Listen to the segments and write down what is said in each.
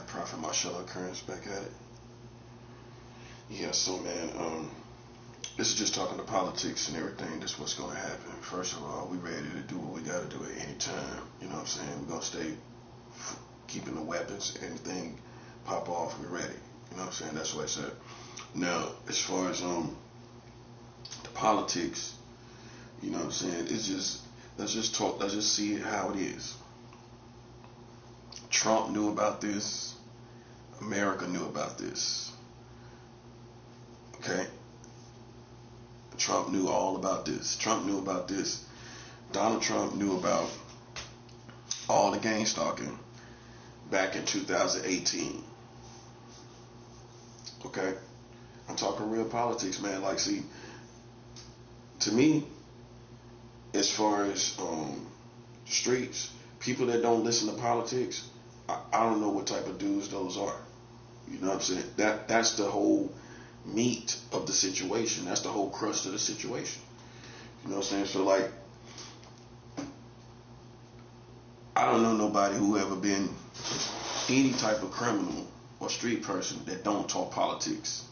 Prophet Marshall Occurrence back at it. Yeah, so man, this is just talking to politics and everything. That's what's gonna happen. First of all, we ready to do what we gotta do at any time. You know what I'm saying? We're gonna stay keeping the weapons. Anything pop off, we're ready. You know what I'm saying? That's what I said. Now, as far as the politics, you know what I'm saying? It's just let's just talk. Let's just see how it is. Trump knew about this. America knew about this. Okay? Trump knew all about this. Trump knew about this. Donald Trump knew about all the gang stalking back in 2018. Okay? I'm talking real politics, man. Like, see, to me, as far as streets, people that don't listen to politics, I don't know what type of dudes those are. You know what I'm saying? That's the whole meat of the situation. That's the whole crust of the situation. You know what I'm saying? So like, I don't know nobody who ever been any type of criminal or street person that don't talk politics.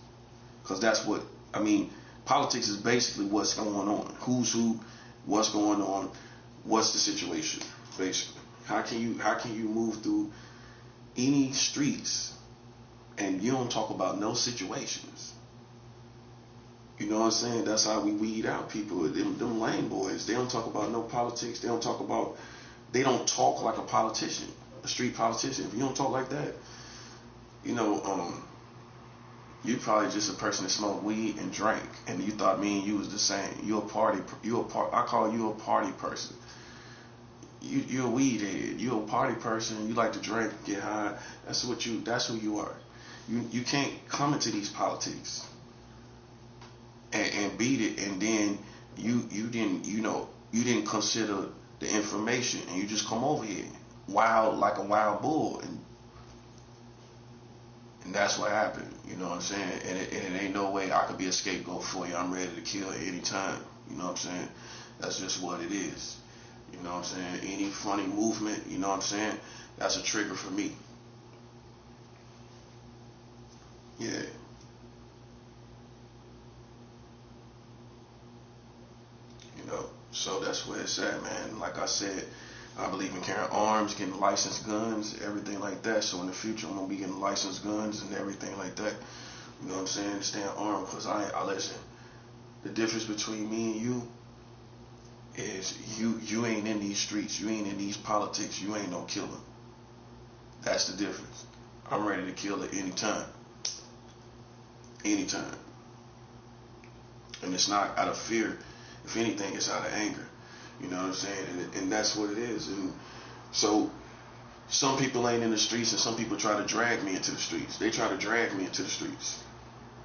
Because that's what, I mean, politics is basically what's going on. Who's who, what's going on, what's the situation, basically. How can you move through any streets and you don't talk about no situations? You know what I'm saying? That's how we weed out people. Them lame boys. They don't talk about no politics. They don't talk like a politician, a street politician. If you don't talk like that, you know, you probably just a person that smoked weed and drank, and you thought me and you was the same. I call you a party person. You're a weed head. You're a party person. You like to drink, get high. That's who you are. You can't come into these politics and beat it, and then you didn't consider the information, and you just come over here wild like a wild bull, and that's what happened. You know what I'm saying? And it ain't no way I could be a scapegoat for you. I'm ready to kill at any time. You know what I'm saying? That's just what it is. You know what I'm saying? Any funny movement, you know what I'm saying? That's a trigger for me. Yeah. You know, so that's where it's at, man. Like I said, I believe in carrying arms, getting licensed guns, everything like that. So in the future, I'm going to be getting licensed guns and everything like that. You know what I'm saying? Staying armed, because I listen. The difference between me and you is you ain't in these streets, you ain't in these politics, you ain't no killer. That's the difference. I'm ready to kill at any time. Anytime. And it's not out of fear. If anything, it's out of anger. You know what I'm saying? And that's what it is. And so some people ain't in the streets, and some people try to drag me into the streets. They try to drag me into the streets.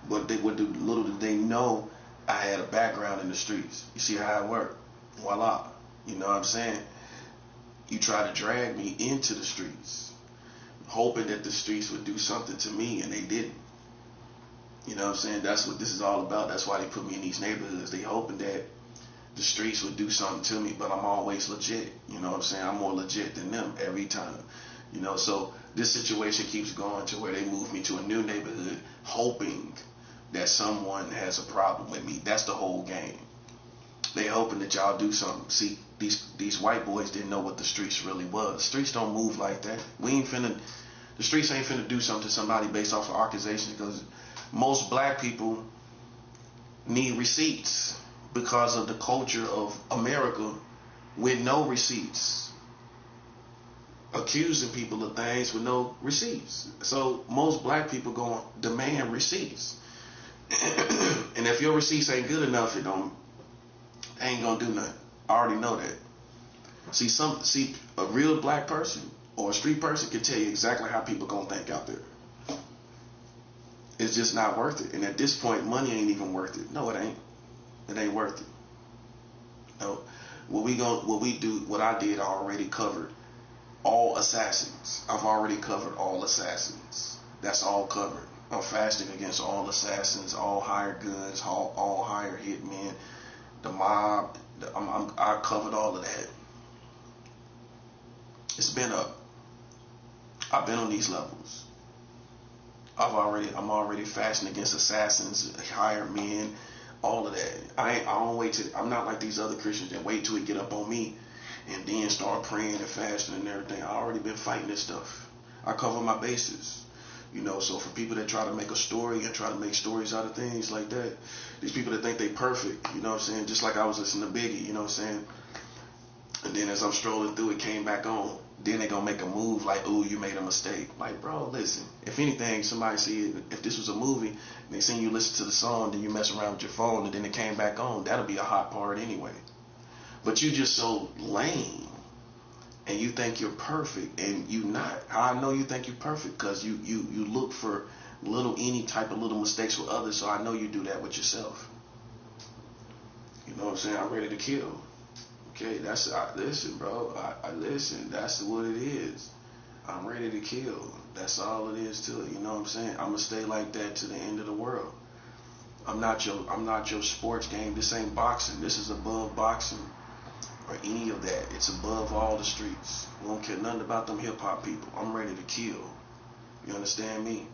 But little did they know I had a background in the streets. You see how it worked? Voila. You know what I'm saying? You try to drag me into the streets, hoping that the streets would do something to me, and they didn't. You know what I'm saying? That's what this is all about. That's why they put me in these neighborhoods. They hoping that the streets would do something to me, but I'm always legit. You know what I'm saying? I'm more legit than them every time. You know, so this situation keeps going to where they move me to a new neighborhood, hoping that someone has a problem with me. That's the whole game. They hoping that y'all do something. See, these white boys didn't know what the streets really was. Streets don't move like that. The streets ain't finna do something to somebody based off of accusations, because most black people need receipts because of the culture of America with no receipts. Accusing people of things with no receipts. So most black people gonna demand receipts. And if your receipts ain't good enough, it ain't gonna do nothing. I already know that. See, a real black person or a street person can tell you exactly how people gonna think out there. It's just not worth it. And at this point, money ain't even worth it. No, it ain't. It ain't worth it. No. What I did, I already covered all assassins. I've already covered all assassins. That's all covered. I'm fasting against all assassins, all hired guns, all hired hitmen, the mob. I covered all of that. It's been up. I've been on these levels. I'm already fasting against assassins, hired men, all of that. I don't wait till, I'm not like these other Christians that wait till it get up on me and then start praying and fasting and everything. I already been fighting this stuff. I cover my bases. You know, so for people that try to make a story and try to make stories out of things like that, these people that think they perfect, you know what I'm saying? Just like I was listening to Biggie, you know what I'm saying? And then as I'm strolling through, it came back on. Then they gonna make a move like, ooh, you made a mistake. Like, bro, listen. If anything, somebody see it. If this was a movie, and they seen you listen to the song, then you mess around with your phone, and then it came back on, that'll be a hot part anyway. But you just so lame, and you think you're perfect, and you not. How I know you think you're perfect? Because you look for any type of little mistakes with others, so I know you do that with yourself. You know what I'm saying? I'm ready to kill. Okay, listen, bro. I listen. That's what it is. I'm ready to kill. That's all it is to it. You know what I'm saying? I'm gonna stay like that to the end of the world. I'm not your sports game. This ain't boxing. This is above boxing or any of that. It's above all the streets. We don't care nothing about them hip hop people. I'm ready to kill. You understand me?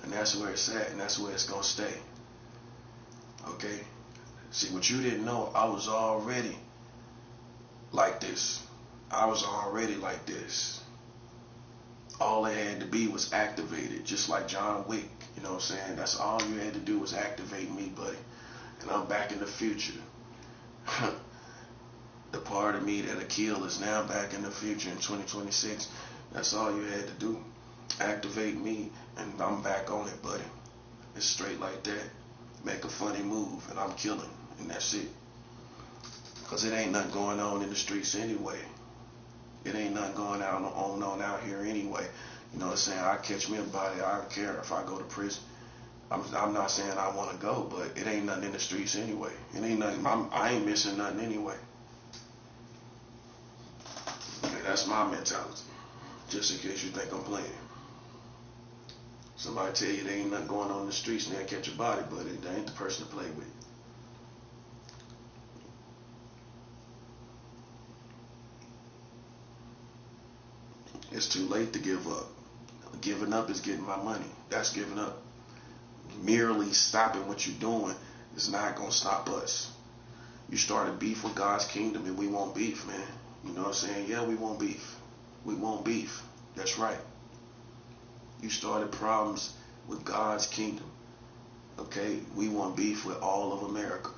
And that's where it's at, and that's where it's gonna stay. Okay? See, what you didn't know, I was already like this. I was already like this. All it had to be was activated, just like John Wick. You know what I'm saying? That's all you had to do was activate me, buddy. And I'm back in the future. The part of me that'll kill is now back in the future in 2026. That's all you had to do. Activate me, and I'm back on it, buddy. It's straight like that. Make a funny move, and I'm killing, and that's it. Because it ain't nothing going on in the streets anyway. It ain't nothing going on out here anyway. You know what I'm saying? I catch me a body. I don't care if I go to prison. I'm not saying I want to go, but it ain't nothing in the streets anyway. It ain't nothing. I ain't missing nothing anyway. Okay, that's my mentality. Just in case you think I'm playing. Somebody tell you there ain't nothing going on in the streets and they'll catch a body, but they ain't the person to play with. It's too late to give up. Giving up is getting my money. That's giving up. Merely stopping what you're doing is not going to stop us. You started beef with God's kingdom and we want beef, man. You know what I'm saying? Yeah, we want beef. We want beef. That's right. You started problems with God's kingdom. Okay? We want beef with all of America.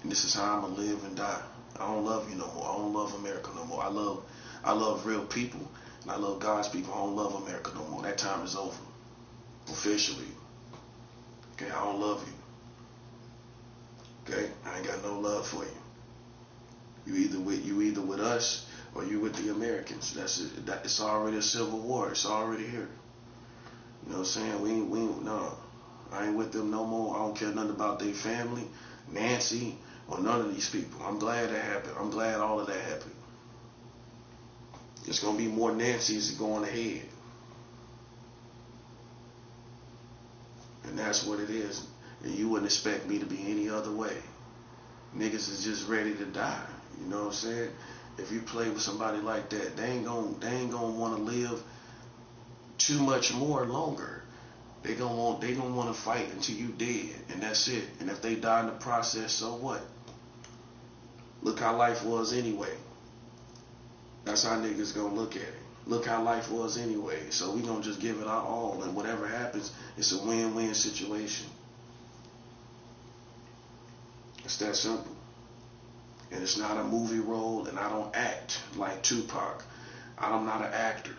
And this is how I'm going to live and die. I don't love you no more. I don't love America no more. I love real people. And I love God's people. I don't love America no more. That time is over. Officially. Okay, I don't love you. Okay? I ain't got no love for you. You either with us or you with the Americans. That's it. It's already a civil war. It's already here. You know what I'm saying? No. I ain't with them no more. I don't care nothing about their family, Nancy, or none of these people. I'm glad that happened. I'm glad all of that happened. There's going to be more Nancy's going ahead. And that's what it is. And you wouldn't expect me to be any other way. Niggas is just ready to die. You know what I'm saying? If you play with somebody like that, they ain't gonna want to live too much more longer. They gonna want to fight until you dead, and that's it. And if they die in the process, so what? Look how life was anyway. That's how niggas gonna look at it. Look how life was anyway. So we gonna just give it our all, and whatever happens, it's a win-win situation. It's that simple. And it's not a movie role, and I don't act like Tupac. I'm not an actor.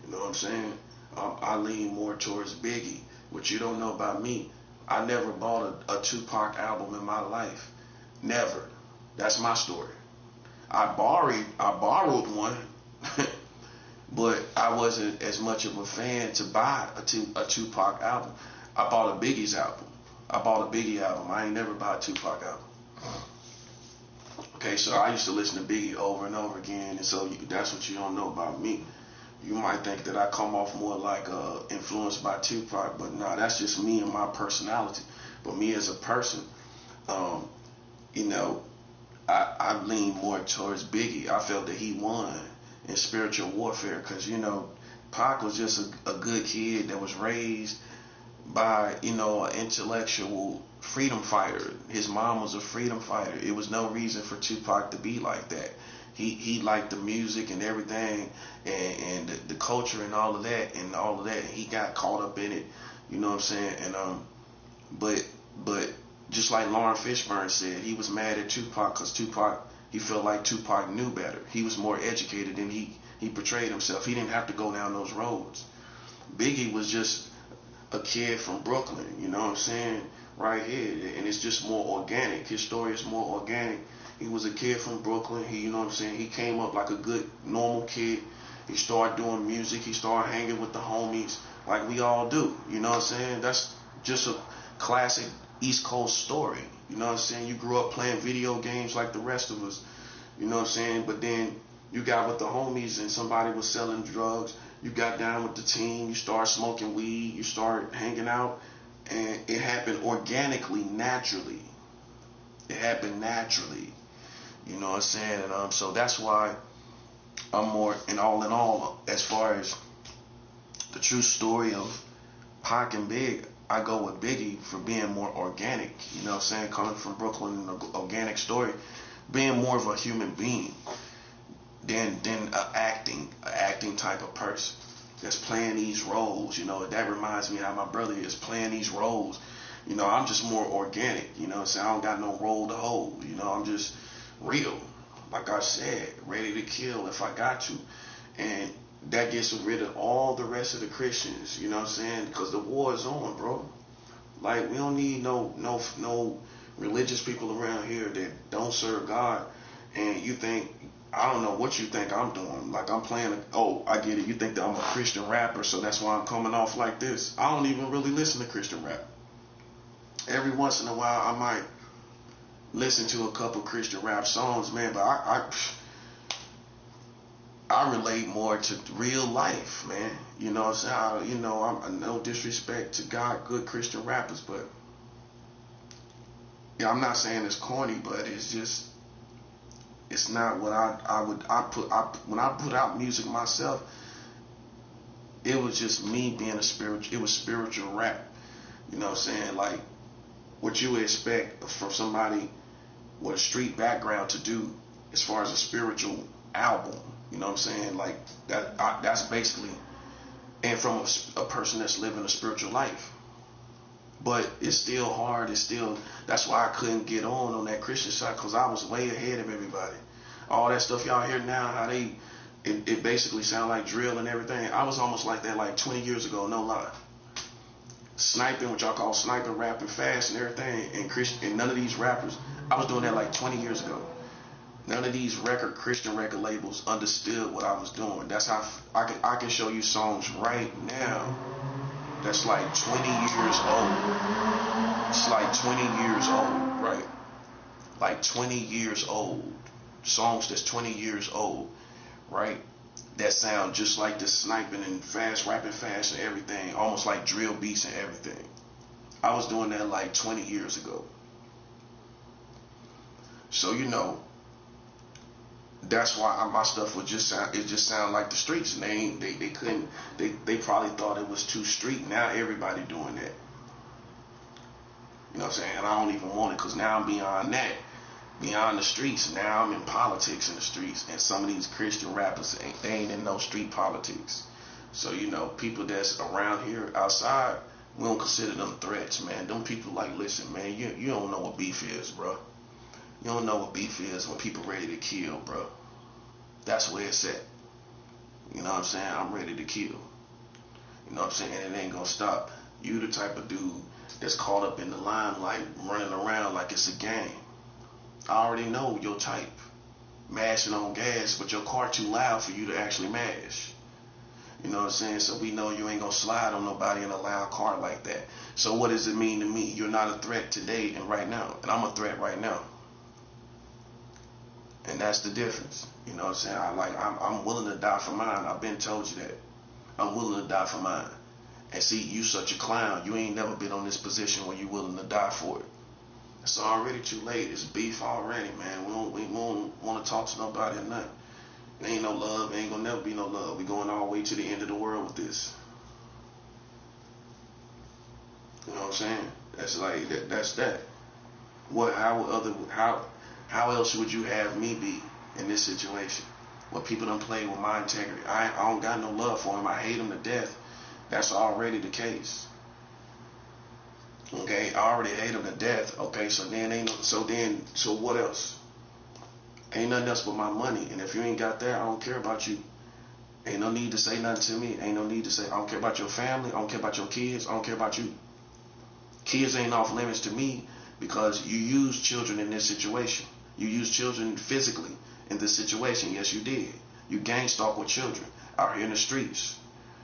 You know what I'm saying? I lean more towards Biggie. What you don't know about me, I never bought a Tupac album in my life. Never. That's my story. I borrowed one, but I wasn't as much of a fan to buy a Tupac album. I bought a Biggie's album. I bought a Biggie album. I ain't never bought a Tupac album. Okay, so I used to listen to Biggie over and over again, and so that's what you don't know about me. You might think that I come off more like influenced by Tupac, but nah, that's just me and my personality. But me as a person, you know, I lean more towards Biggie. I felt that he won in spiritual warfare because, you know, Pac was just a good kid that was raised by, you know, an intellectual freedom fighter. His mom was a freedom fighter. It was no reason for Tupac to be like that. He liked the music and everything, and the culture and all of that and all of that. He got caught up in it, you know what I'm saying? And but just like Lauren Fishburne said, he was mad at Tupac because he felt like Tupac knew better. He was more educated and he portrayed himself. He didn't have to go down those roads. Biggie was just a kid from Brooklyn, you know what I'm saying? Right here, and it's just more organic. His story is more organic. He was a kid from Brooklyn. He, you know what I'm saying? He came up like a good, normal kid. He started doing music. He started hanging with the homies like we all do. You know what I'm saying? That's just a classic East Coast story. You know what I'm saying? You grew up playing video games like the rest of us. You know what I'm saying? But then you got with the homies and somebody was selling drugs. You got down with the team. You started smoking weed. You started hanging out. And it happened organically, naturally. It happened naturally. You know what I'm saying? And so that's why I'm more, and all in all, as far as the true story of Pac and Big, I go with Biggie for being more organic. You know what I'm saying? Coming from Brooklyn, an organic story, being more of a human being than an acting type of person that's playing these roles. You know, that reminds me how my brother is playing these roles. You know, I'm just more organic. You know what I'm saying? I don't got no role to hold. You know, I'm just real, like I said, ready to kill if I got to. And that gets rid of all the rest of the Christians, you know what I'm saying? Because the war is on, bro. Like, we don't need no religious people around here that don't serve God. And you think, I don't know what you think I'm doing. Like, I'm playing, I get it. You think that I'm a Christian rapper, so that's why I'm coming off like this. I don't even really listen to Christian rap. Every once in a while, I might listen to a couple Christian rap songs, man, but I relate more to real life, man. You know what I'm saying? I'm no disrespect to God, good Christian rappers, but yeah, I'm not saying it's corny, but it's just, it's not what when I put out music myself, it was just me being it was spiritual rap. You know what I'm saying? Like, what you would expect from somebody with a street background to do as far as a spiritual album. You know what I'm saying? Like, that's basically, and from a person that's living a spiritual life. But it's still hard. That's why I couldn't get on that Christian side, because I was way ahead of everybody. All that stuff y'all hear now, how it basically sound like drill and everything. I was almost like that like 20 years ago, no lie. Sniping, what y'all call sniping, rapping fast and everything, and none of these rappers, I was doing that like 20 years ago. None of these Christian record labels understood what I was doing. That's how I can show you songs right now that's like 20 years old. It's like 20 years old, right? Like 20 years old. Songs that's 20 years old, right? That sound just like the sniping and fast, rapping fast and everything, almost like drill beats and everything. I was doing that like 20 years ago. So, you know, that's why my stuff would just sound like the streets, and they probably thought it was too street. Now everybody doing that. You know what I'm saying? And I don't even want it, because now I'm beyond that, beyond the streets. Now I'm in politics in the streets, and some of these Christian rappers they ain't in no street politics. So, you know, people that's around here outside, we don't consider them threats, man. Them people like, listen, man, you don't know what beef is, bro. You don't know what beef is when people ready to kill, bro. That's where it's at. You know what I'm saying? I'm ready to kill. You know what I'm saying? And it ain't gonna stop. You the type of dude that's caught up in the limelight, running around like it's a game. I already know your type. Mashing on gas, but your car too loud for you to actually mash. You know what I'm saying? So we know you ain't gonna slide on nobody in a loud car like that. So what does it mean to me? You're not a threat today and right now. And I'm a threat right now. And that's the difference. You know what I'm saying? I'm willing to die for mine. I've been told you that. I'm willing to die for mine. And see, you such a clown. You ain't never been on this position where you willing to die for it. It's already too late. It's beef already, man. We don't want to talk to nobody or nothing. There ain't no love. There ain't gonna never be no love. We going all the way to the end of the world with this. You know what I'm saying? That's like that. That's that. What? How else would you have me be in this situation? Where people don't play with my integrity. I don't got no love for him. I hate him to death. That's already the case. Okay, I already hate him to death. Okay, so then so what else? Ain't nothing else but my money. And if you ain't got that, I don't care about you. Ain't no need to say nothing to me. Ain't no need to say I don't care about your family. I don't care about your kids. I don't care about you. Kids ain't off limits to me because you use children in this situation. You use children physically in this situation. Yes, you did. You gang stalk with children out here in the streets.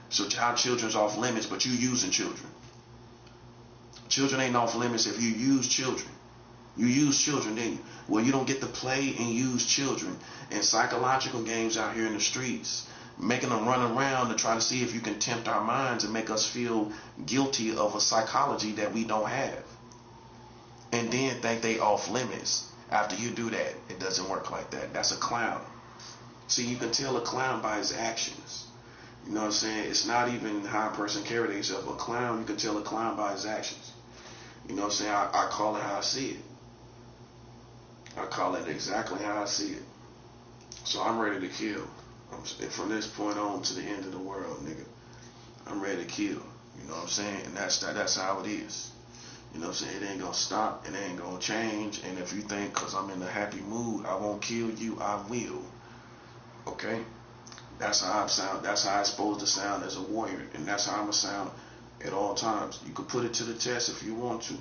So how children's off limits, but you using children. Children ain't off limits if you use children. You use children, didn't you? Well, you don't get to play and use children in psychological games out here in the streets, making them run around to try to see if you can tempt our minds and make us feel guilty of a psychology that we don't have. And then think they off limits. After you do that, it doesn't work like that. That's a clown. See, you can tell a clown by his actions. You know what I'm saying? It's not even how a person carries themselves. A clown, you can tell a clown by his actions. You know what I'm saying? I call it how I see it. I call it exactly how I see it. So I'm ready to kill. From this point on to the end of the world, nigga. I'm ready to kill. You know what I'm saying? And that's how it is. You know what I'm saying? It ain't gonna stop. It ain't gonna change. And if you think because I'm in a happy mood, I won't kill you, I will. Okay? That's how I sound. That's how I'm supposed to sound as a warrior. And that's how I'm gonna sound at all times. You can put it to the test if you want to.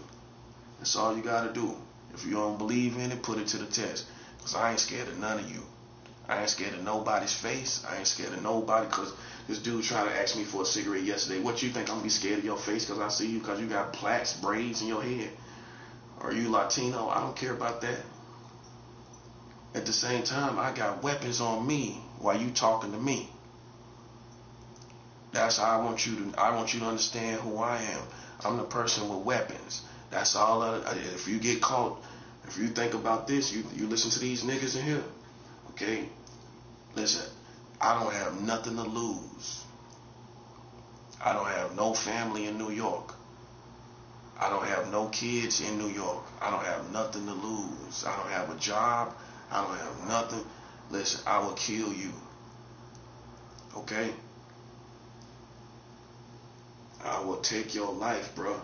That's all you gotta do. If you don't believe in it, put it to the test. Because I ain't scared of none of you. I ain't scared of nobody's face. I ain't scared of nobody. Because this dude trying to ask me for a cigarette yesterday. What you think I'm going to be scared of your face because I see you because you got plaits, braids in your head? Are you Latino? I don't care about that. At the same time, I got weapons on me while you talking to me. That's how I want you to understand who I am. I'm the person with weapons. That's all. If you get caught, if you think about this, you listen to these niggas in here. Okay? Listen, I don't have nothing to lose. I don't have no family in New York. I don't have no kids in New York. I don't have nothing to lose. I don't have a job. I don't have nothing. Listen, I will kill you. Okay? I will take your life, bro.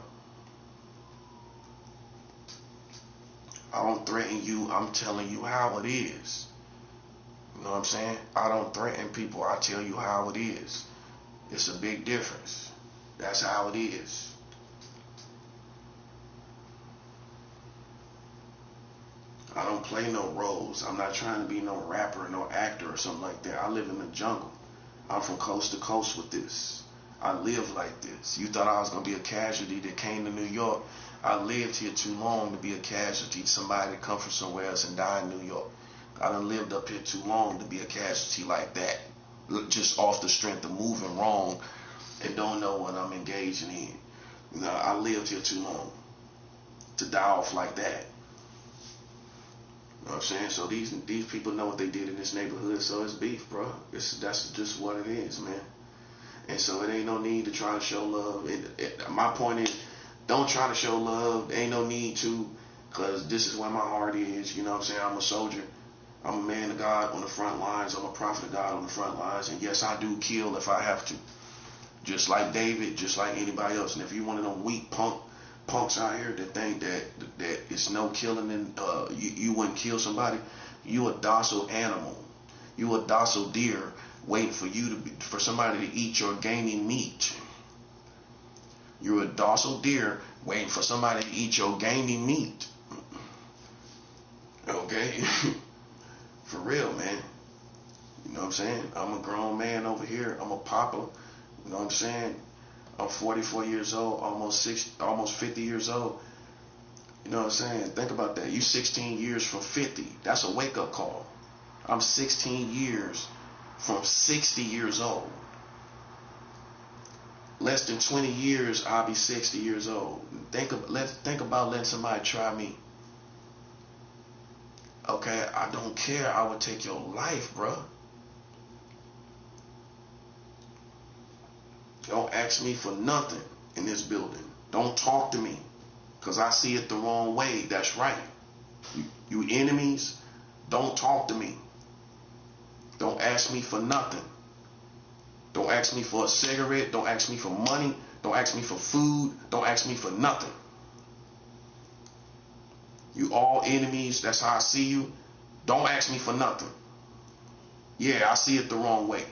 I don't threaten you. I'm telling you how it is. You know what I'm saying? I don't threaten people. I tell you how it is. It's a big difference. That's how it is. I don't play no roles. I'm not trying to be no rapper, no actor or something like that. I live in the jungle. I'm from coast to coast with this. I live like this. You thought I was going to be a casualty that came to New York. I lived here too long to be a casualty. Somebody that come from somewhere else and die in New York. I done lived up here too long to be a casualty like that. Just off the strength of moving wrong and don't know what I'm engaging in. You know, I lived here too long to die off like that. You know what I'm saying? So these people know what they did in this neighborhood, so it's beef, bro. That's just what it is, man. And so it ain't no need to try to show love. My point is, don't try to show love. There ain't no need to, because this is where my heart is. You know what I'm saying? I'm a soldier. I'm a man of God on the front lines. I'm a prophet of God on the front lines. And yes, I do kill if I have to. Just like David, just like anybody else. And if you one of them weak punks out here that think that it's no killing and you wouldn't kill somebody, you a docile animal. You a docile deer waiting for somebody to eat your gamey meat. You're a docile deer waiting for somebody to eat your gamey meat. Okay? For real, man. You know what I'm saying? I'm a grown man over here. I'm a papa. You know what I'm saying? I'm 44 years old, almost 50 years old. You know what I'm saying? Think about that. You 16 years from 50. That's a wake-up call. I'm 16 years from 60 years old. Less than 20 years, I'll be 60 years old. Think about letting somebody try me. Okay, I don't care. I would take your life, bro. Don't ask me for nothing in this building. Don't talk to me, because I see it the wrong way. That's right. You enemies, don't talk to me. Don't ask me for nothing. Don't ask me for a cigarette. Don't ask me for money. Don't ask me for food. Don't ask me for nothing. You all enemies. That's how I see you. Don't ask me for nothing. Yeah, I see it the wrong way.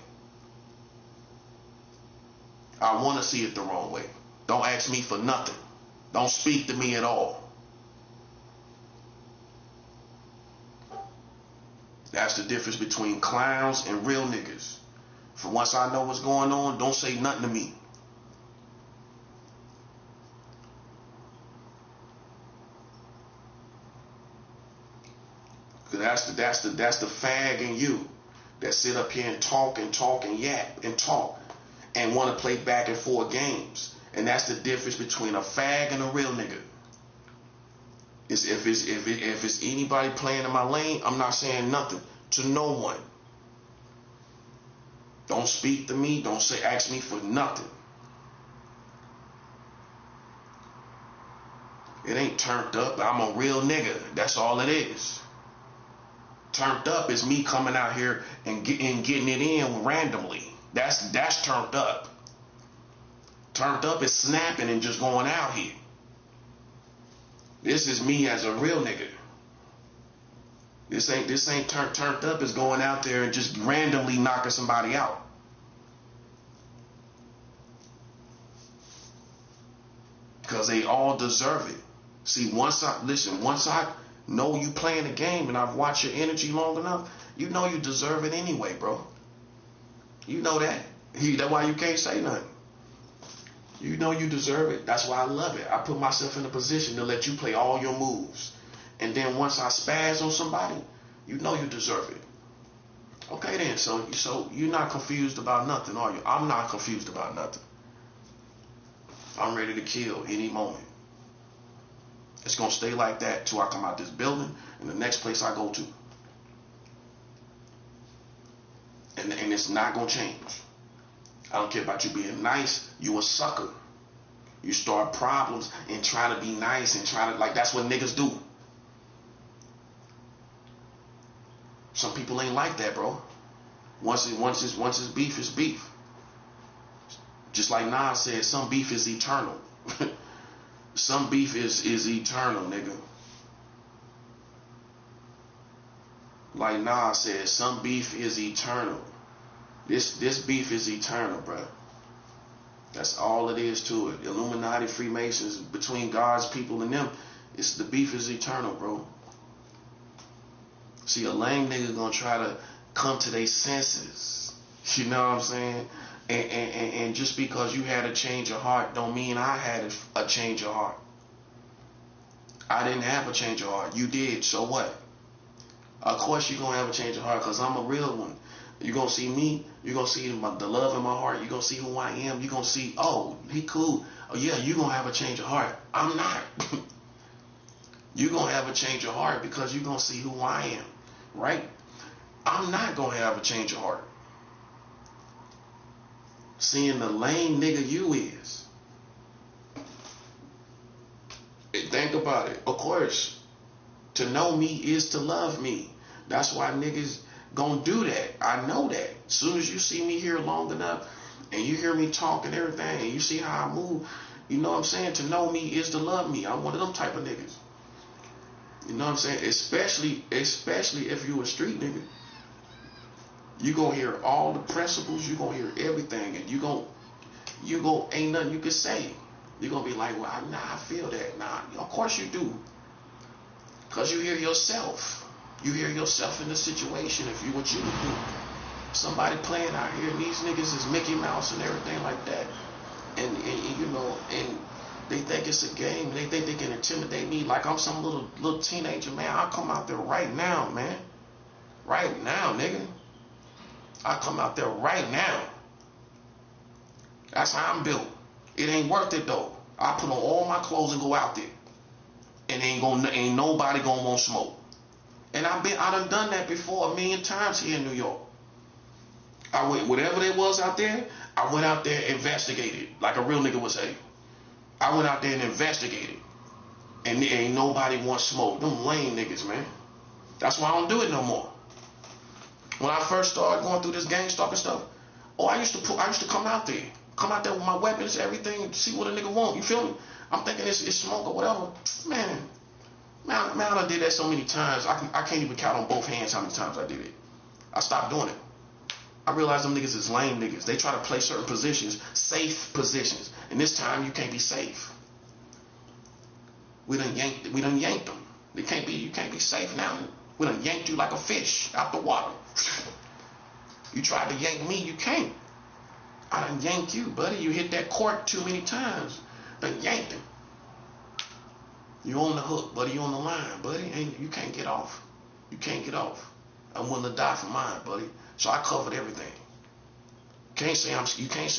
I want to see it the wrong way. Don't ask me for nothing. Don't speak to me at all. That's the difference between clowns and real niggas. For once I know what's going on, don't say nothing to me. Cause that's the fag in you that sit up here and talk and yap and talk and want to play back and forth games. And that's the difference between a fag and a real nigga. Is if it's anybody playing in my lane, I'm not saying nothing to no one. Don't speak to me. Don't ask me for nothing. It ain't turned up. I'm a real nigga. That's all it is. Turned up is me coming out here and getting it in randomly. That's turned up. Turned up is snapping and just going out here. This is me as a real nigga. This ain't turned up is going out there and just randomly knocking somebody out. Because they all deserve it. See, once I know you playing the game and I've watched your energy long enough, you know you deserve it anyway, bro. You know that. That's why you can't say nothing. You know you deserve it. That's why I love it. I put myself in a position to let you play all your moves. And then once I spaz on somebody, you know you deserve it. Okay then, so you're not confused about nothing, are you? I'm not confused about nothing. I'm ready to kill any moment. It's going to stay like that till I come out this building and the next place I go to. And it's not going to change. I don't care about you being nice. You a sucker. You start problems and try to be nice and try to, like, that's what niggas do. Some people ain't like that, bro. Once it's beef, it's beef. Just like Nas said, some beef is eternal. Some beef is eternal, nigga. Like Nas said, some beef is eternal. This beef is eternal, bro. That's all it is to it. Illuminati, Freemasons, between God's people and them, the beef is eternal, bro. See, a lame nigga gonna try to come to their senses. You know what I'm saying? And just because you had a change of heart don't mean I had a change of heart. I didn't have a change of heart. You did, so what? Of course you're gonna have a change of heart because I'm a real one. You're going to see me. You're going to see the love in my heart. You're going to see who I am. You're going to see, oh, he cool. Oh, yeah, you're going to have a change of heart. I'm not. You're going to have a change of heart because you're going to see who I am, right? I'm not going to have a change of heart. Seeing the lame nigga you is. Think about it. Of course, to know me is to love me. That's why niggas gonna do that. I know that. As soon as you see me here long enough and you hear me talk and everything and you see how I move, you know what I'm saying? To know me is to love me. I'm one of them type of niggas. You know what I'm saying? Especially if you a street nigga. You gonna hear all the principles, you gonna hear everything, and you gonna ain't nothing you can say. You gonna be like, well, nah, I feel that. Nah, of course you do. Cause you hear yourself. You hear yourself in the situation if you what you would do. Somebody playing out here and these niggas is Mickey Mouse and everything like that. And you know, and they think it's a game and they think they can intimidate me like I'm some little teenager, man. I'll come out there right now, man. Right now, nigga. I come out there right now. That's how I'm built. It ain't worth it though. I put on all my clothes and go out there. And ain't nobody gonna want smoke. And I done done that before a million times here in New York. I went, whatever there was out there, I went out there and investigated, like a real nigga would say. I went out there and investigated. And there ain't nobody want smoke. Them lame niggas, man. That's why I don't do it no more. When I first started going through this gang stalking stuff, I used to come out there with my weapons, everything, see what a nigga want. You feel me? I'm thinking it's smoke or whatever. Man, I done did that so many times. I can't even count on both hands how many times I did it. I stopped doing it. I realized them niggas is lame niggas. They try to play certain positions, safe positions, and this time you can't be safe. We done yanked them. You can't be safe now. We done yanked you like a fish out the water. You tried to yank me, you can't. I done yanked you, buddy. You hit that cork too many times. Done yanked him. You on the hook, buddy. You on the line, buddy. You can't get off. You can't get off. I'm willing to die for mine, buddy. So I covered everything. You can't say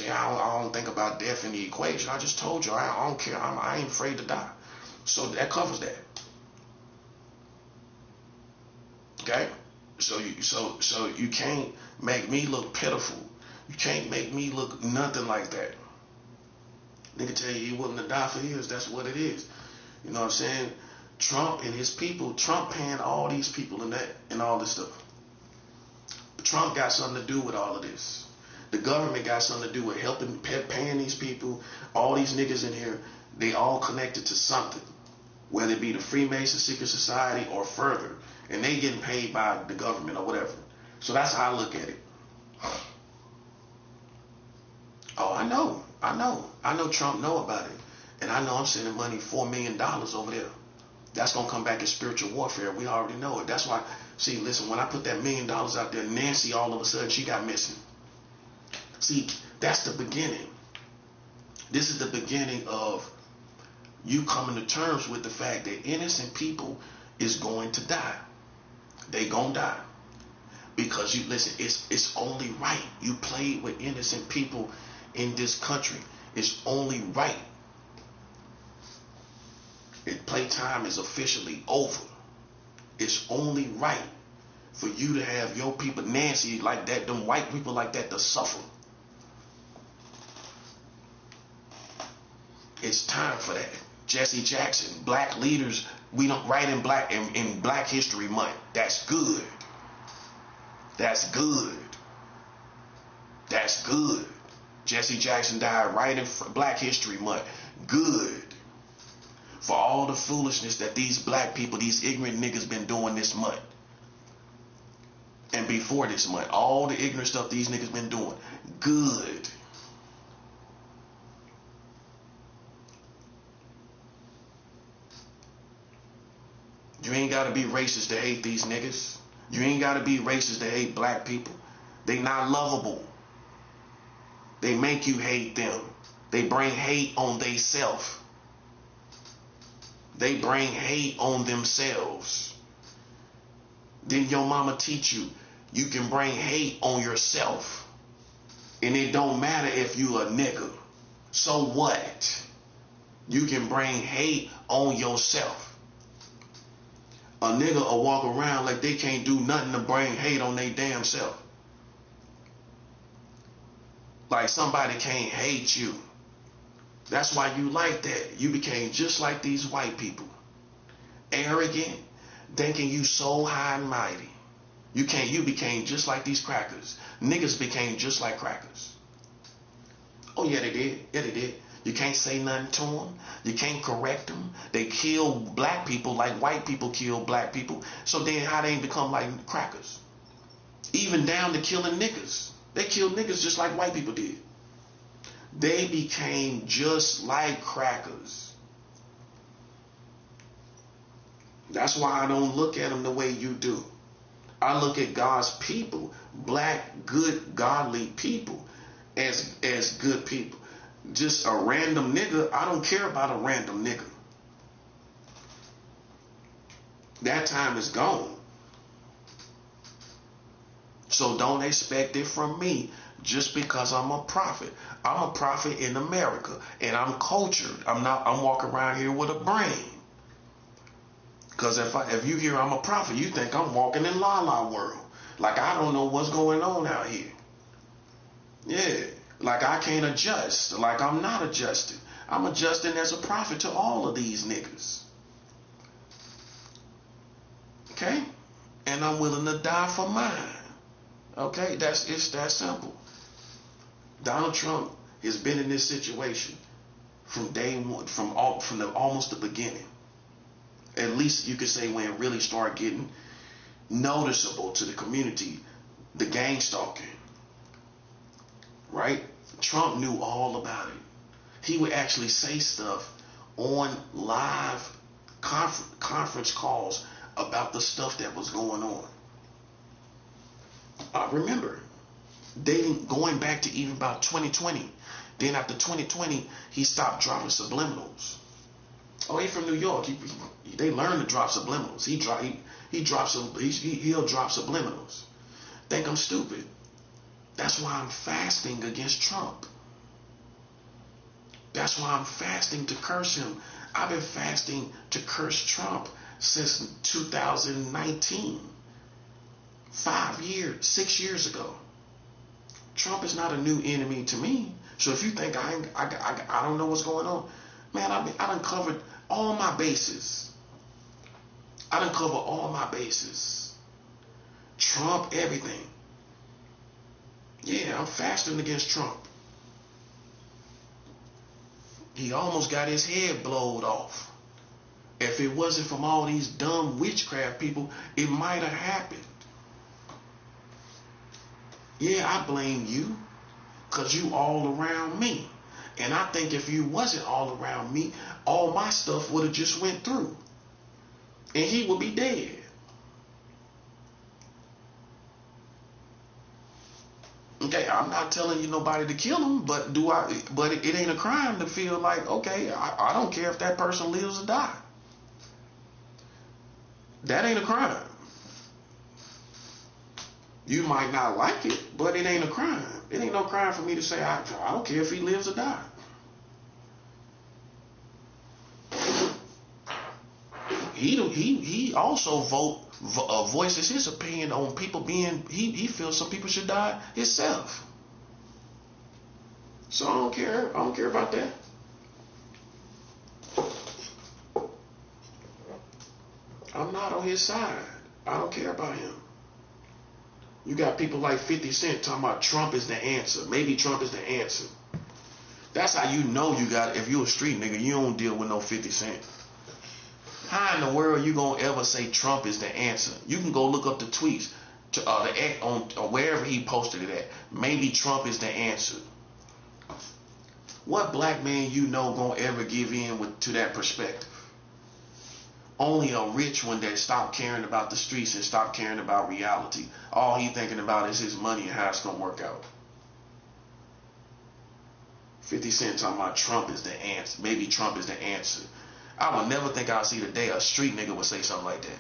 I don't think about death in the equation. I just told you I don't care. I ain't afraid to die. So that covers that. Okay? So you can't make me look pitiful. You can't make me look nothing like that. Nigga tell you he willing to die for his. That's what it is. You know what I'm saying? Trump and his people. Trump paying all these people and all this stuff. Trump got something to do with all of this. The government got something to do with helping, paying these people. All these niggas in here, they all connected to something. Whether it be the Freemason secret society or further. And they getting paid by the government or whatever. So that's how I look at it. Oh, I know Trump know about it. And I know I'm sending money, $4 million over there. That's going to come back as spiritual warfare. We already know it. That's why, see, listen, when I put that $1 million out there, Nancy all of a sudden, she got missing. See, that's the beginning. This is the beginning of you coming to terms with the fact that innocent people is going to die. They gonna die. Because you listen, it's only right. You played with innocent people in this country. It's only right. Playtime is officially over. It's only right for you to have your people, Nancy like that, them white people like that, to suffer. It's time for that. Jesse Jackson, black leaders, we don't write in Black History Month. That's good. That's good. That's good. Jesse Jackson died right in Black History Month. Good. For all the foolishness that these black people, these ignorant niggas been doing this month. And before this month, all the ignorant stuff these niggas been doing. Good. You ain't got to be racist to hate these niggas. You ain't got to be racist to hate black people. They not lovable. They make you hate them. They bring hate on theyself. They bring hate on themselves. Didn't your mama teach you? You can bring hate on yourself. And it don't matter if you a nigga. So what? You can bring hate on yourself. A nigga will walk around like they can't do nothing to bring hate on their damn self. Like somebody can't hate you. That's why you like that. You became just like these white people. Arrogant, thinking you so high and mighty. You became just like these crackers. Niggas became just like crackers. Oh yeah, they did. Yeah, they did. You can't say nothing to them. You can't correct them. They kill black people like white people kill black people. So then how they become like crackers? Even down to killing niggas. They killed niggas just like white people did. They became just like crackers. That's why I don't look at them the way you do. I look at God's people, black, good, godly people, as good people. Just a random nigga, I don't care about a random nigga. That time is gone. So don't expect it from me just because I'm a prophet. I'm a prophet in America and I'm cultured. I'm walking around here with a brain. Because if you hear I'm a prophet, you think I'm walking in La La World. Like I don't know what's going on out here. Yeah, like I can't adjust. Like I'm not adjusting. I'm adjusting as a prophet to all of these niggas. Okay? And I'm willing to die for mine. Okay? It's that simple. Donald Trump has been in this situation from day one, from almost the beginning. At least you could say when it really started getting noticeable to the community, the gang stalking. Right? Trump knew all about it. He would actually say stuff on live conference calls about the stuff that was going on. I remember going back to even about 2020. Then after 2020, he stopped dropping subliminals. Oh, he from New York. They learned to drop subliminals. He'll drop subliminals. Think I'm stupid? That's why I'm fasting against Trump. That's why I'm fasting to curse him. I've been fasting to curse Trump since 2019. 6 years ago. Trump is not a new enemy to me. So if you think I don't know what's going on, man, I done covered all my bases. I done covered all my bases. Trump, everything. Yeah, I'm fasting against Trump. He almost got his head blowed off. If it wasn't from all these dumb witchcraft people, it might have happened. Yeah, I blame you, because you all around me. And I think if you wasn't all around me, all my stuff would have just went through. And he would be dead. Okay, I'm not telling you nobody to kill him, but it ain't a crime to feel like, okay, I don't care if that person lives or die. That ain't a crime. You might not like it, but it ain't a crime. It ain't no crime for me to say I don't care if he lives or die. He also voices his opinion on people being, he feels some people should die himself. So I don't care about that. I'm not on his side. I don't care about him. You got people like 50 Cent talking about Trump is the answer. Maybe Trump is the answer. That's how you know you got, if you a street nigga, you don't deal with no 50 Cent. How in the world you gonna ever say Trump is the answer? You can go look up the tweets on wherever he posted it at. Maybe Trump is the answer. What black man you know gonna ever give in to that perspective? Only a rich one that stopped caring about the streets and stopped caring about reality. All he thinking about is his money and how it's gonna work out. 50 Cent talking about Trump is the answer. Maybe Trump is the answer. I would never think I'd see the day a street nigga would say something like that.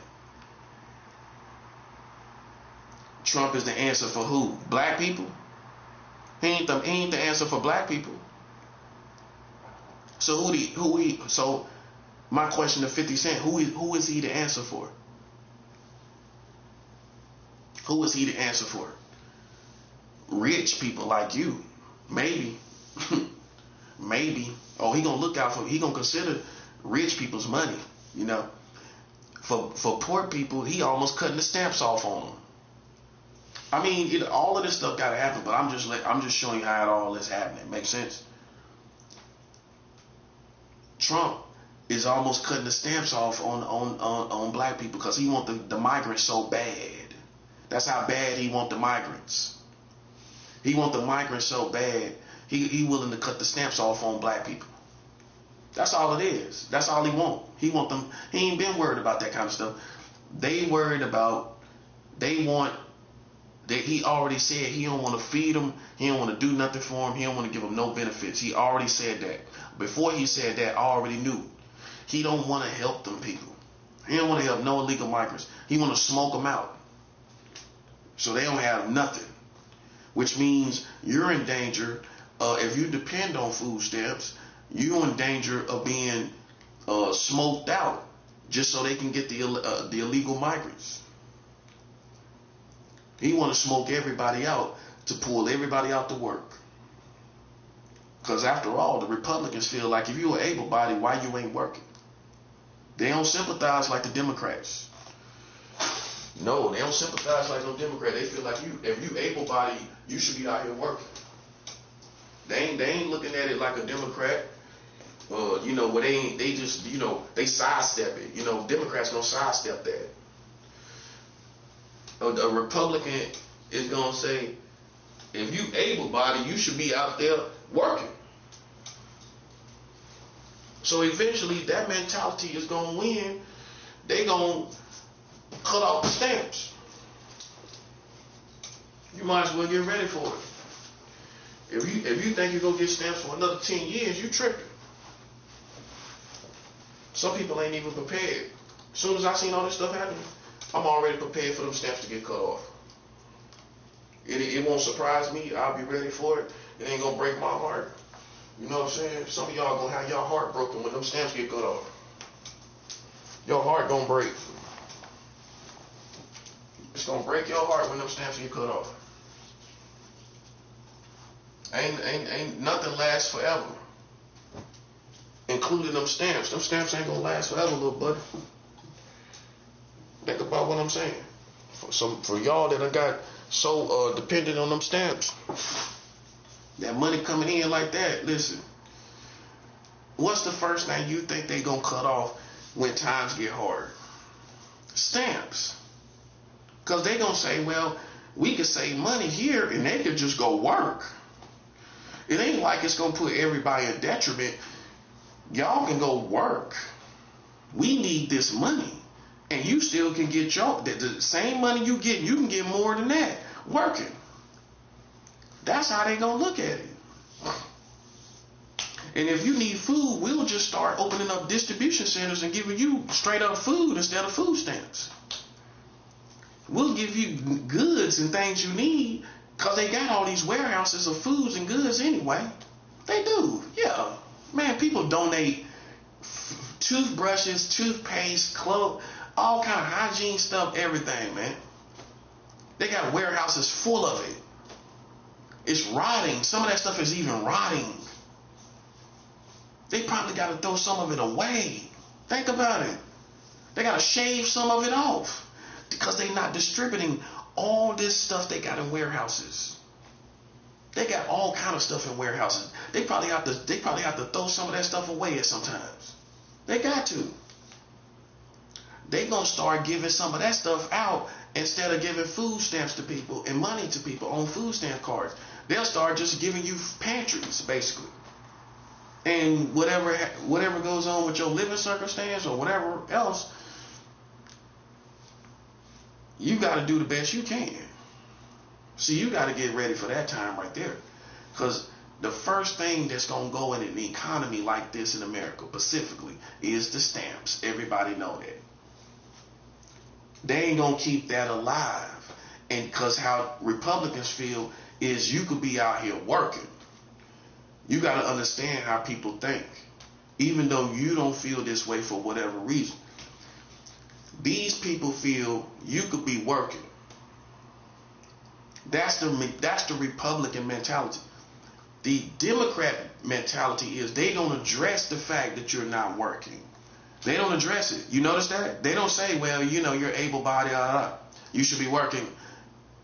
Trump is the answer for who? Black people? He ain't the answer for black people. So so my question to 50 Cent, who is he the answer for? Who is he the answer for? Rich people like you. Maybe. Maybe. Oh, he gonna consider rich people's money, you know. For poor people, he almost cutting the stamps off on them. I mean, all of this stuff gotta happen, but I'm just showing you how it all is happening. Makes sense? Trump is almost cutting the stamps off on black people because he want the migrants so bad. That's how bad he want the migrants. He want the migrants so bad, he willing to cut the stamps off on black people. That's all it is. That's all he want. He want them. He ain't been worried about that kind of stuff. They worried about, he already said he don't want to feed them. He don't want to do nothing for them. He don't want to give them no benefits. He already said that. Before he said that, I already knew. He don't want to help them people. He don't want to help no illegal migrants. He want to smoke them out. So they don't have nothing. Which means you're in danger. If you depend on food stamps, you're in danger of being smoked out just so they can get the illegal migrants. He want to smoke everybody out to pull everybody out to work. Because after all, the Republicans feel like if you're able-bodied, why you ain't working? They don't sympathize like the Democrats. No, they don't sympathize like no Democrat. They feel like if you able-bodied, you should be out here working. They ain't looking at it like a Democrat. Where they just, they sidestep it. Democrats gonna sidestep that. A Republican is gonna say, if you able-bodied, you should be out there working. So eventually, that mentality is gonna win. They gonna cut off the stamps. You might as well get ready for it. If you think you're gonna get stamps for another 10 years, you tripping. Some people ain't even prepared. As soon as I seen all this stuff happening, I'm already prepared for them stamps to get cut off. It won't surprise me. I'll be ready for it. It ain't gonna break my heart. You know what I'm saying? Some of y'all gonna have your heart broken when them stamps get cut off. Your heart gonna break. It's gonna break your heart when them stamps get cut off. Ain't nothing lasts forever, including them stamps. Them stamps ain't gonna last forever, little buddy. Think about what I'm saying. For y'all that done got so dependent on them stamps, that money coming in like that. Listen, what's the first thing you think they gonna cut off when times get hard? Stamps. Because they gonna say, well, we could save money here and they could just go work. It ain't like it's gonna put everybody in detriment. Y'all can go work. We need this money. And you still can get the same money you get, you can get more than that working. That's how they gonna look at it. And if you need food, we'll just start opening up distribution centers and giving you straight up food instead of food stamps. We'll give you goods and things you need because they got all these warehouses of foods and goods anyway. They do, yeah. Man, people donate toothbrushes, toothpaste, clothes, all kind of hygiene stuff, everything, man. They got warehouses full of it. It's rotting. Some of that stuff is even rotting. They probably got to throw some of it away. Think about it. They got to shave some of it off because they're not distributing all this stuff they got in warehouses. They got all kind of stuff in warehouses. They probably have to throw some of that stuff away at sometimes. They got to. They gonna start giving some of that stuff out instead of giving food stamps to people and money to people on food stamp cards. They'll start just giving you pantries, basically. And whatever goes on with your living circumstance or whatever else, you got to do the best you can. See, you got to get ready for that time right there. Because the first thing that's going to go in an economy like this in America, specifically, is the stamps. Everybody know that. They ain't going to keep that alive. And because how Republicans feel is you could be out here working. You got to understand how people think. Even though you don't feel this way for whatever reason. These people feel you could be working. That's the Republican mentality. The Democrat mentality is they don't address the fact that you're not working. They don't address it. You notice that? They don't say, well, you're able-bodied, you should be working.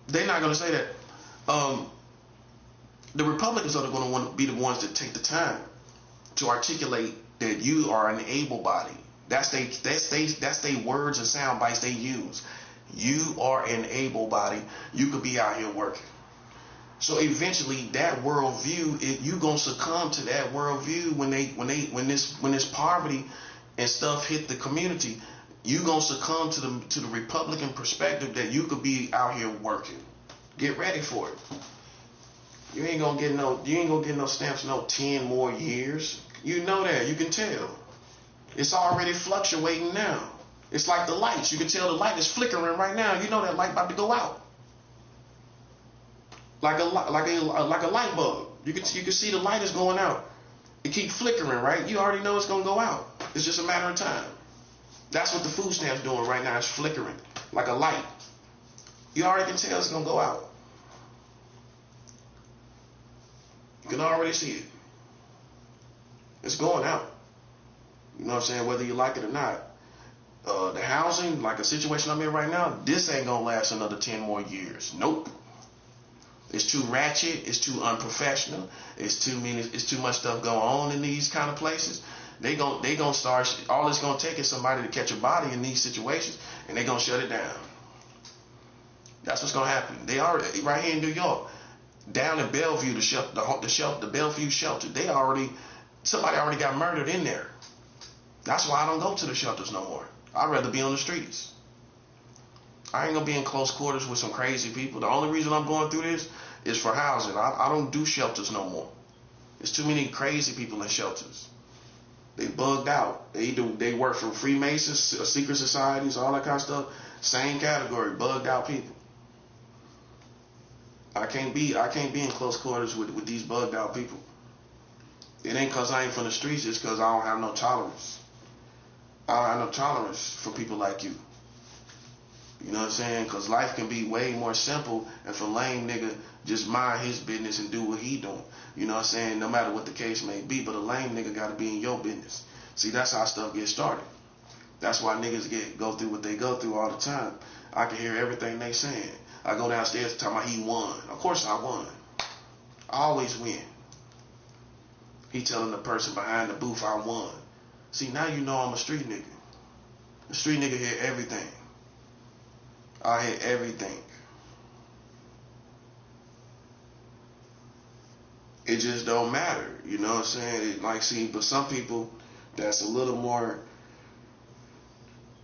They're not going to say that. The Republicans are going to want to be the ones that take the time to articulate that you are an able-bodied. That's they words and sound bites they use. You are an able-bodied. You could be out here working. So eventually, that worldview, you gonna succumb to that worldview when this poverty and stuff hit the community. You gonna succumb to the Republican perspective that you could be out here working. Get ready for it. You ain't gonna get no stamps no 10 more years. You know that. You can tell. It's already fluctuating now. It's like the lights. You can tell the light is flickering right now. You know that light about to go out. Like a light bulb. You can see the light is going out. It keeps flickering, right? You already know it's gonna go out. It's just a matter of time. That's what the food stamp's doing right now. It's flickering like a light. You already can tell it's gonna go out. You can already see it. It's going out. You know what I'm saying? Whether you like it or not. The housing, like a situation I'm in right now, this ain't gonna last another 10 more years. Nope. It's too ratchet. It's too unprofessional. It's too much stuff going on in these kind of places. They gonna start. All it's gonna take is somebody to catch a body in these situations, and they gonna shut it down. That's what's gonna happen. They already right here in New York, down in Bellevue, the Bellevue shelter. Somebody already got murdered in there. That's why I don't go to the shelters no more. I'd rather be on the streets. I ain't gonna be in close quarters with some crazy people. The only reason I'm going through this is for housing. I don't do shelters no more. There's too many crazy people in shelters. They bugged out. They work for Freemasons, secret societies, all that kind of stuff. Same category, bugged out people. I can't be in close quarters with these bugged out people. It ain't cause I ain't from the streets, it's cause I don't have no tolerance. I don't have no tolerance for people like you. You know what I'm saying? Because life can be way more simple and for lame nigga just mind his business and do what he doing. You know what I'm saying? No matter what the case may be, but a lame nigga got to be in your business. See, that's how stuff gets started. That's why niggas go through what they go through all the time. I can hear everything they saying. I go downstairs talking about he won. Of course I won. I always win. He telling the person behind the booth I won. See, now you know I'm a street nigga. The street nigga hear everything. I hear everything. It just don't matter. You know what I'm saying? But some people that's a little more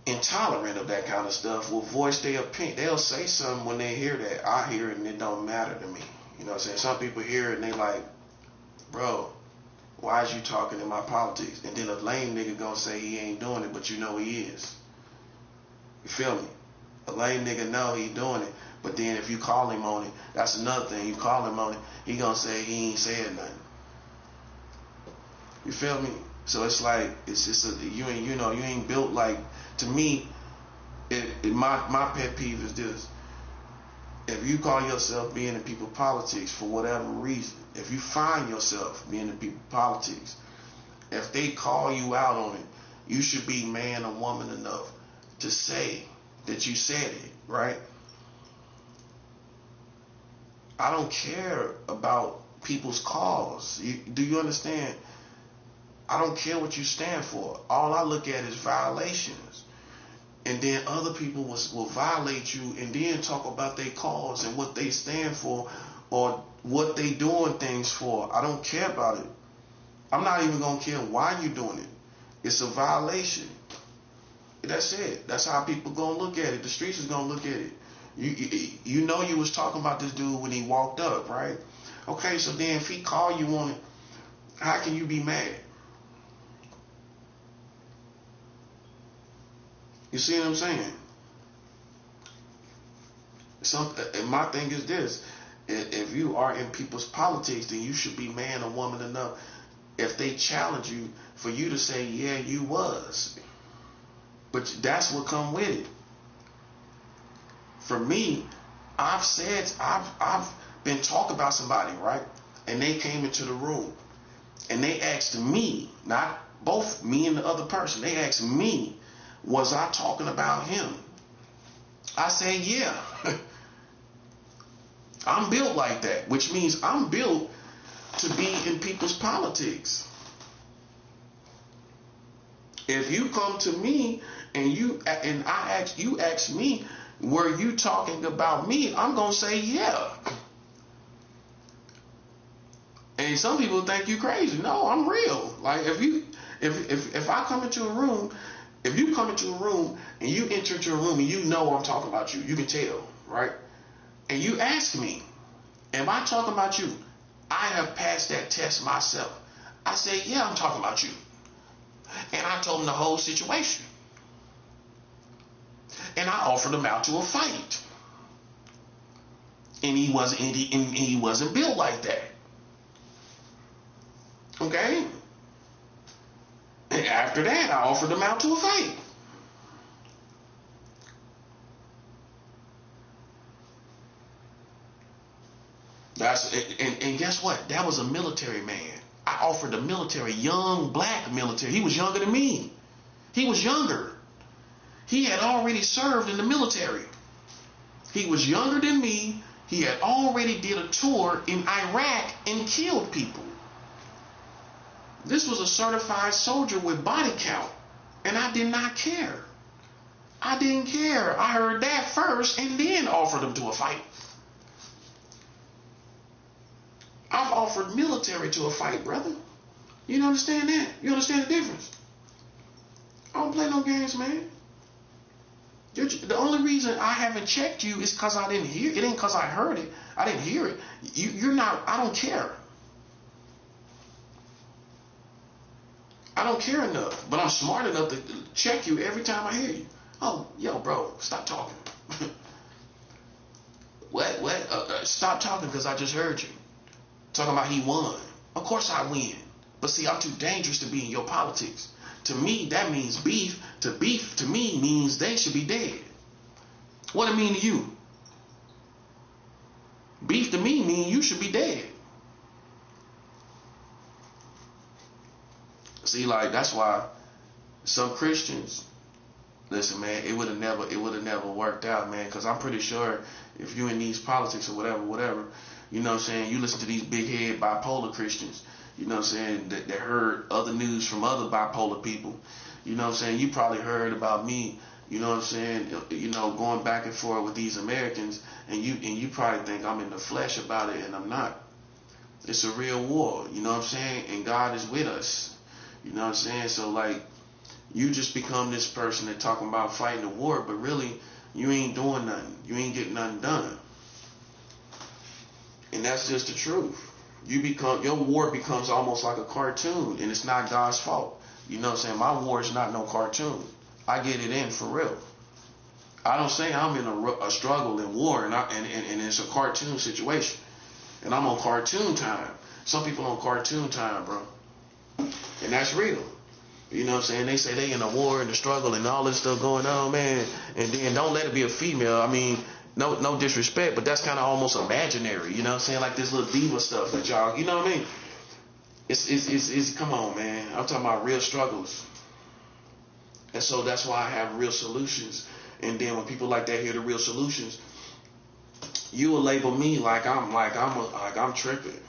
intolerant of that kind of stuff will voice their opinion. They'll say something when they hear that. I hear it and it don't matter to me. You know what I'm saying? Some people hear it and they like, bro, why is you talking in my politics? And then a lame nigga gonna say he ain't doing it, but you know he is. You feel me? A lame nigga know he doing it, but then if you call him on it, that's another thing. You call him on it, he gonna say he ain't said nothing. You feel me? So it's like you ain't built like. To me, my pet peeve is this: if you call yourself being in people's politics for whatever reason, if you find yourself being in people's politics, if they call you out on it, you should be man or woman enough to say that you said it, right? I don't care about people's cause. Do you understand? I don't care what you stand for. All I look at is violations. And then other people will violate you and then talk about their cause and what they stand for or what they doing things for. I don't care about it. I'm not even going to care why you're doing it. It's a violation. That's it. That's how people going to look at it. The streets is going to look at it. You know you was talking about this dude when he walked up, right? Okay, so then if he called you on it, how can you be mad? You see what I'm saying? And my thing is this: if you are in people's politics, then you should be man or woman enough. If they challenge you, for you to say, "Yeah, you was," but that's what come with it. For me, I've been talking about somebody, right? And they came into the room, and they asked me, not both me and the other person. They asked me, was I talking about him? I said, yeah. I'm built like that, which means I'm built to be in people's politics. If you come to me and you ask me, were you talking about me? I'm gonna say yeah. And some people think you crazy. No, I'm real. Like if I come into a room. If you come into a room and you enter into a room and you know I'm talking about you, you can tell, right? And you ask me, am I talking about you? I have passed that test myself. I say, yeah, I'm talking about you. And I told him the whole situation. And I offered him out to a fight. And he wasn't built like that. Okay? And after that, I offered him out to a fight. And guess what? That was a military man. I offered the military, young black military. He was younger than me. He was younger. He had already served in the military. He was younger than me. He had already did a tour in Iraq and killed people. This was a certified soldier with body count. And I did not care. I didn't care. I heard that first and then offered him to a fight. I've offered military to a fight, brother. You understand that? You understand the difference? I don't play no games, man. The only reason I haven't checked you is because I didn't hear it. It ain't because I heard it. I didn't hear it. You're not. I don't care. I don't care enough, but I'm smart enough to check you every time I hear you. Oh, yo, bro, stop talking. What? Stop talking because I just heard you. Talking about he won. Of course I win. But see, I'm too dangerous to be in your politics. To me, that means beef. Beef to me means they should be dead. What it mean to you? Beef to me means you should be dead. See, like, that's why some Christians, listen, man, it would have never worked out, man, because I'm pretty sure if you're in these politics or whatever, you know what I'm saying, you listen to these big head bipolar Christians, you know what I'm saying, that heard other news from other bipolar people, you know what I'm saying, you probably heard about me, you know what I'm saying, you know, going back and forth with these Americans, and you probably think I'm in the flesh about it, and I'm not. It's a real war, you know what I'm saying, and God is with us. You know what I'm saying? So, like, you just become this person that talking about fighting the war, but really, you ain't doing nothing. You ain't getting nothing done. And that's just the truth. Your war becomes almost like a cartoon, and it's not God's fault. You know what I'm saying? My war is not no cartoon. I get it in for real. I don't say I'm in a struggle in war, and it's a cartoon situation. And I'm on cartoon time. Some people on cartoon time, bro. And that's real. You know what I'm saying? They say they in a war and a struggle and all this stuff going on, man. And then don't let it be a female. I mean, no disrespect, but that's kind of almost imaginary. You know what I'm saying? Like this little diva stuff that y'all, you know what I mean? It's come on, man. I'm talking about real struggles. And so that's why I have real solutions. And then when people like that hear the real solutions, you will label me like I'm tripping.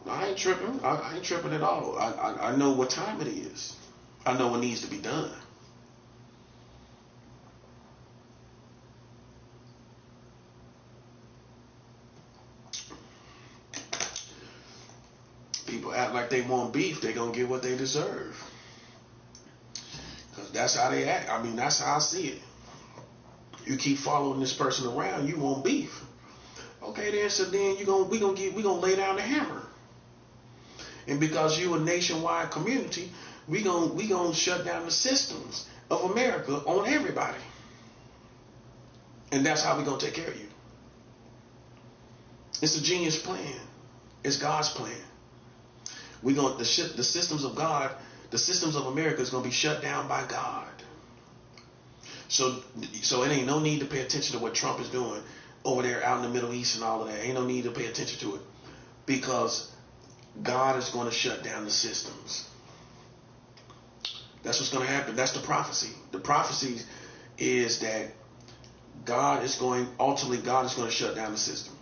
I ain't tripping. I ain't tripping at all. I know what time it is. I know what needs to be done. People act like they want beef. They gonna get what they deserve. Cause that's how they act. I mean, that's how I see it. You keep following this person around, you want beef. Okay, then so then we gonna lay down the hammer. And because you a nationwide community, we gonna shut down the systems of America on everybody. And that's how we gonna take care of you. It's a genius plan. It's God's plan. The systems of God, the systems of America is gonna be shut down by God. So it ain't no need to pay attention to what Trump is doing over there out in the Middle East and all of that. Ain't no need to pay attention to it. Because God is going to shut down the systems. That's what's going to happen. That's the prophecy. The prophecy is that God is going to shut down the system.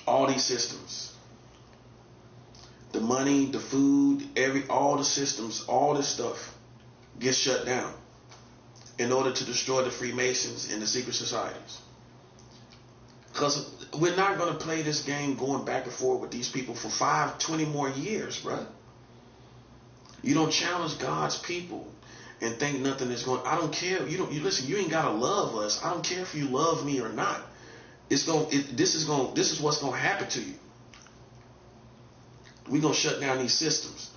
All these systems. The money, the food, all the systems, all this stuff gets shut down in order to destroy the Freemasons and the secret societies. Because we're not going to play this game going back and forth with these people for 20 more years, bro. You don't challenge God's people and think nothing is going. I don't care. You listen. You ain't gotta love us. I don't care if you love me or not. This is what's going to happen to you. We're going to shut down these systems.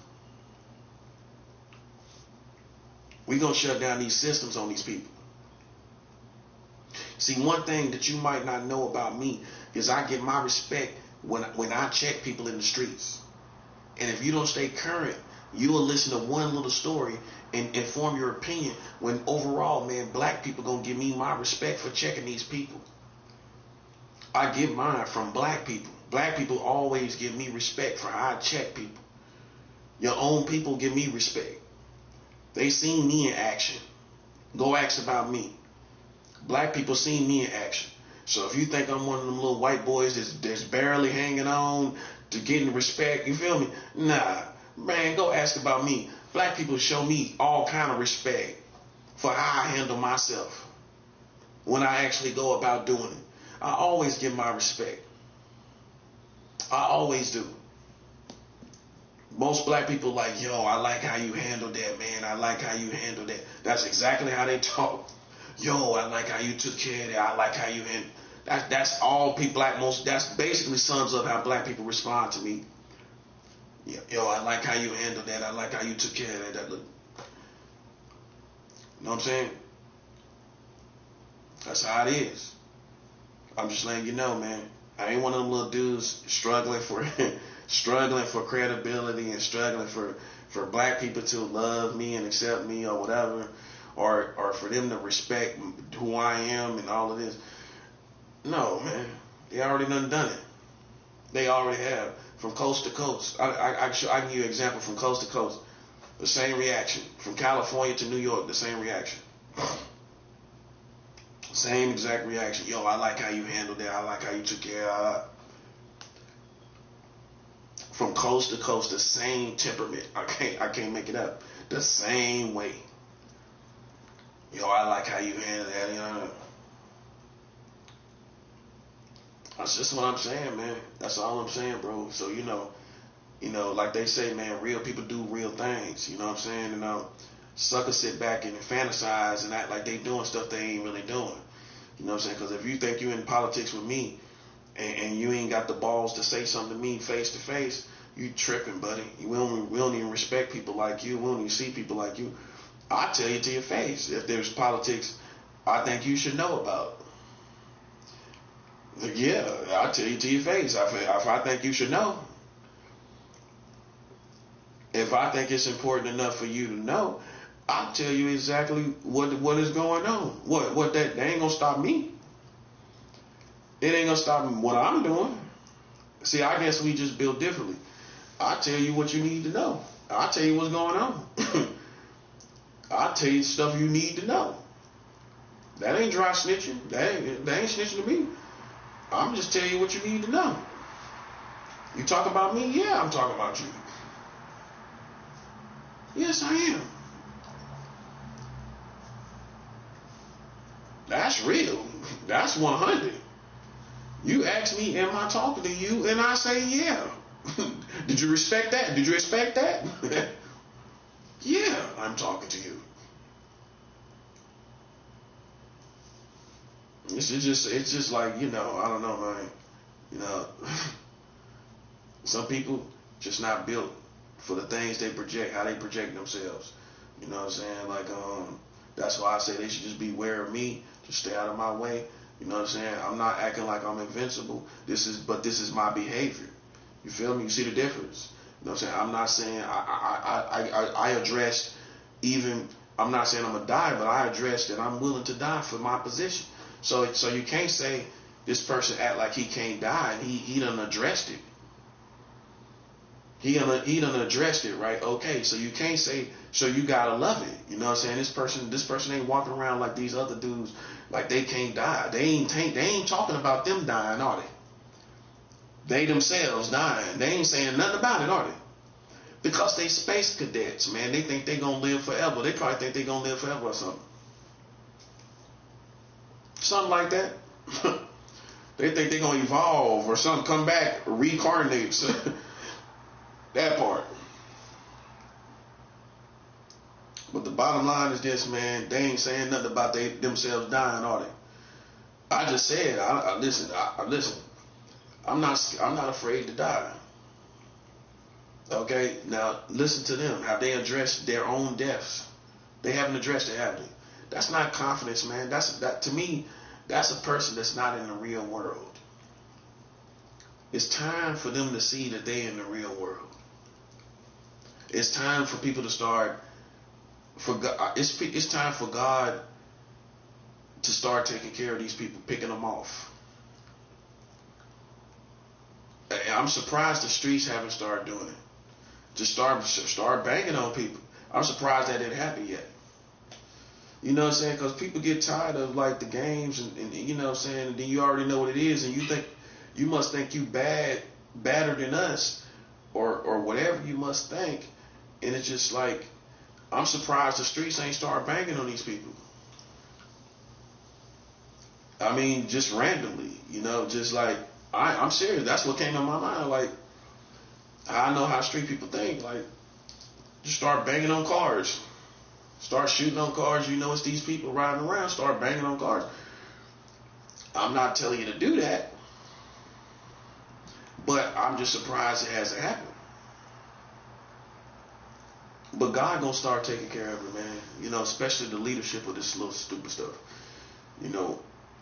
We're going to shut down these systems on these people. See, one thing that you might not know about me is I get my respect when I check people in the streets. And if you don't stay current, you will listen to one little story and form your opinion when overall, man, black people going to give me my respect for checking these people. I get mine from black people. Black people always give me respect for how I check people. Your own people give me respect. They seen me in action. Go ask about me. Black people seen me in action. So if you think I'm one of them little white boys that's barely hanging on to getting respect, you feel me? Nah, man, go ask about me. Black people show me all kind of respect for how I handle myself when I actually go about doing it. I always give my respect. I always do. Most black people like, yo, I like how you handle that, man. I like how you handle that. That's exactly how they talk. Yo, I like how you took care of that. I like how you handle. That's all people that's basically sums up how black people respond to me. Yo, I like how you handle that. I like how you took care of that. Look. You know what I'm saying? That's how it is. I'm just letting you know, man. I ain't one of them little dudes struggling for struggling for credibility and struggling for black people to love me and accept me or whatever, or for them to respect who I am and all of this. No, man. They already done it. They already have. From coast to coast. I can give you an example from coast to coast. The same reaction. From California to New York, the same reaction. Same exact reaction. Yo, I like how you handled that. I like how you took care of it. From coast to coast, the same temperament. I can't make it up. The same way. Yo, I like how you handle that. You know. That's just what I'm saying, man. That's all I'm saying, bro. So you know, like they say, man, real people do real things. You know what I'm saying? You know, suckers sit back and fantasize and act like they doing stuff they ain't really doing. You know what I'm saying? Because if you think you in politics with me and you ain't got the balls to say something to me face to face, you tripping, buddy. We don't even respect people like you. We don't even see people like you. I tell you to your face if there's politics I think you should know about. Yeah, I'll tell you to your face. If I think you should know. If I think it's important enough for you to know, I'll tell you exactly what is going on. What that ain't gonna stop me. It ain't gonna stop what I'm doing. See, I guess we just build differently. I'll tell you what you need to know. I'll tell you what's going on. I'll tell you stuff you need to know. That ain't dry snitching. That ain't snitching to me. I'm just telling you what you need to know. You talk about me? Yeah, I'm talking about you. Yes, I am. That's real. That's 100. You ask me, am I talking to you? And I say, yeah. Did you respect that? Did you expect that? Yeah, I'm talking to you. It's just like, you know, I don't know, man. You know, some people just not built for the things they project, how they project themselves. You know what I'm saying? Like, that's why I say they should just beware of me, just stay out of my way. You know what I'm saying? I'm not acting like I'm invincible. This is my behavior. You feel me? You see the difference? You know what I'm saying? I'm not saying I addressed even. I'm not saying I'm gonna die, but I addressed that I'm willing to die for my position. So you can't say this person act like he can't die, and he done addressed it. He done addressed it, right? Okay, so you can't say, so you gotta love it. You know what I'm saying? This person ain't walking around like these other dudes, like they can't die. They ain't talking about them dying, are they? They themselves dying. They ain't saying nothing about it, are they? Because they space cadets, man. They think they gonna live forever. They probably think they gonna live forever or something. Something like that. They think they gonna evolve or something, come back, reincarnate. That part. But the bottom line is this, man. They ain't saying nothing about themselves dying, are they? I just said, listen. I'm not afraid to die. Okay, now listen to them. Have they addressed their own deaths? They haven't addressed it, have they? That's not confidence, man. That to me, that's a person that's not in the real world. It's time for them to see that they're in the real world. It's time for people to start. It's time for God to start taking care of these people, picking them off. I'm surprised the streets haven't started doing it. Just start banging on people. I'm surprised that didn't happen yet. You know what I'm saying? Because people get tired of like the games, and you know what I'm saying. And then you already know what it is, and you must think you badder than us, or whatever you must think. And it's just like, I'm surprised the streets ain't start banging on these people. I mean, just randomly, you know, just like I'm serious. That's what came to my mind. Like, I know how street people think. Like, just start banging on cars. Start shooting on cars. You know it's these people riding around. Start banging on cars. I'm not telling you to do that, but I'm just surprised it hasn't happened. But God gonna start taking care of it, man. You know, especially the leadership of this little stupid stuff. You know,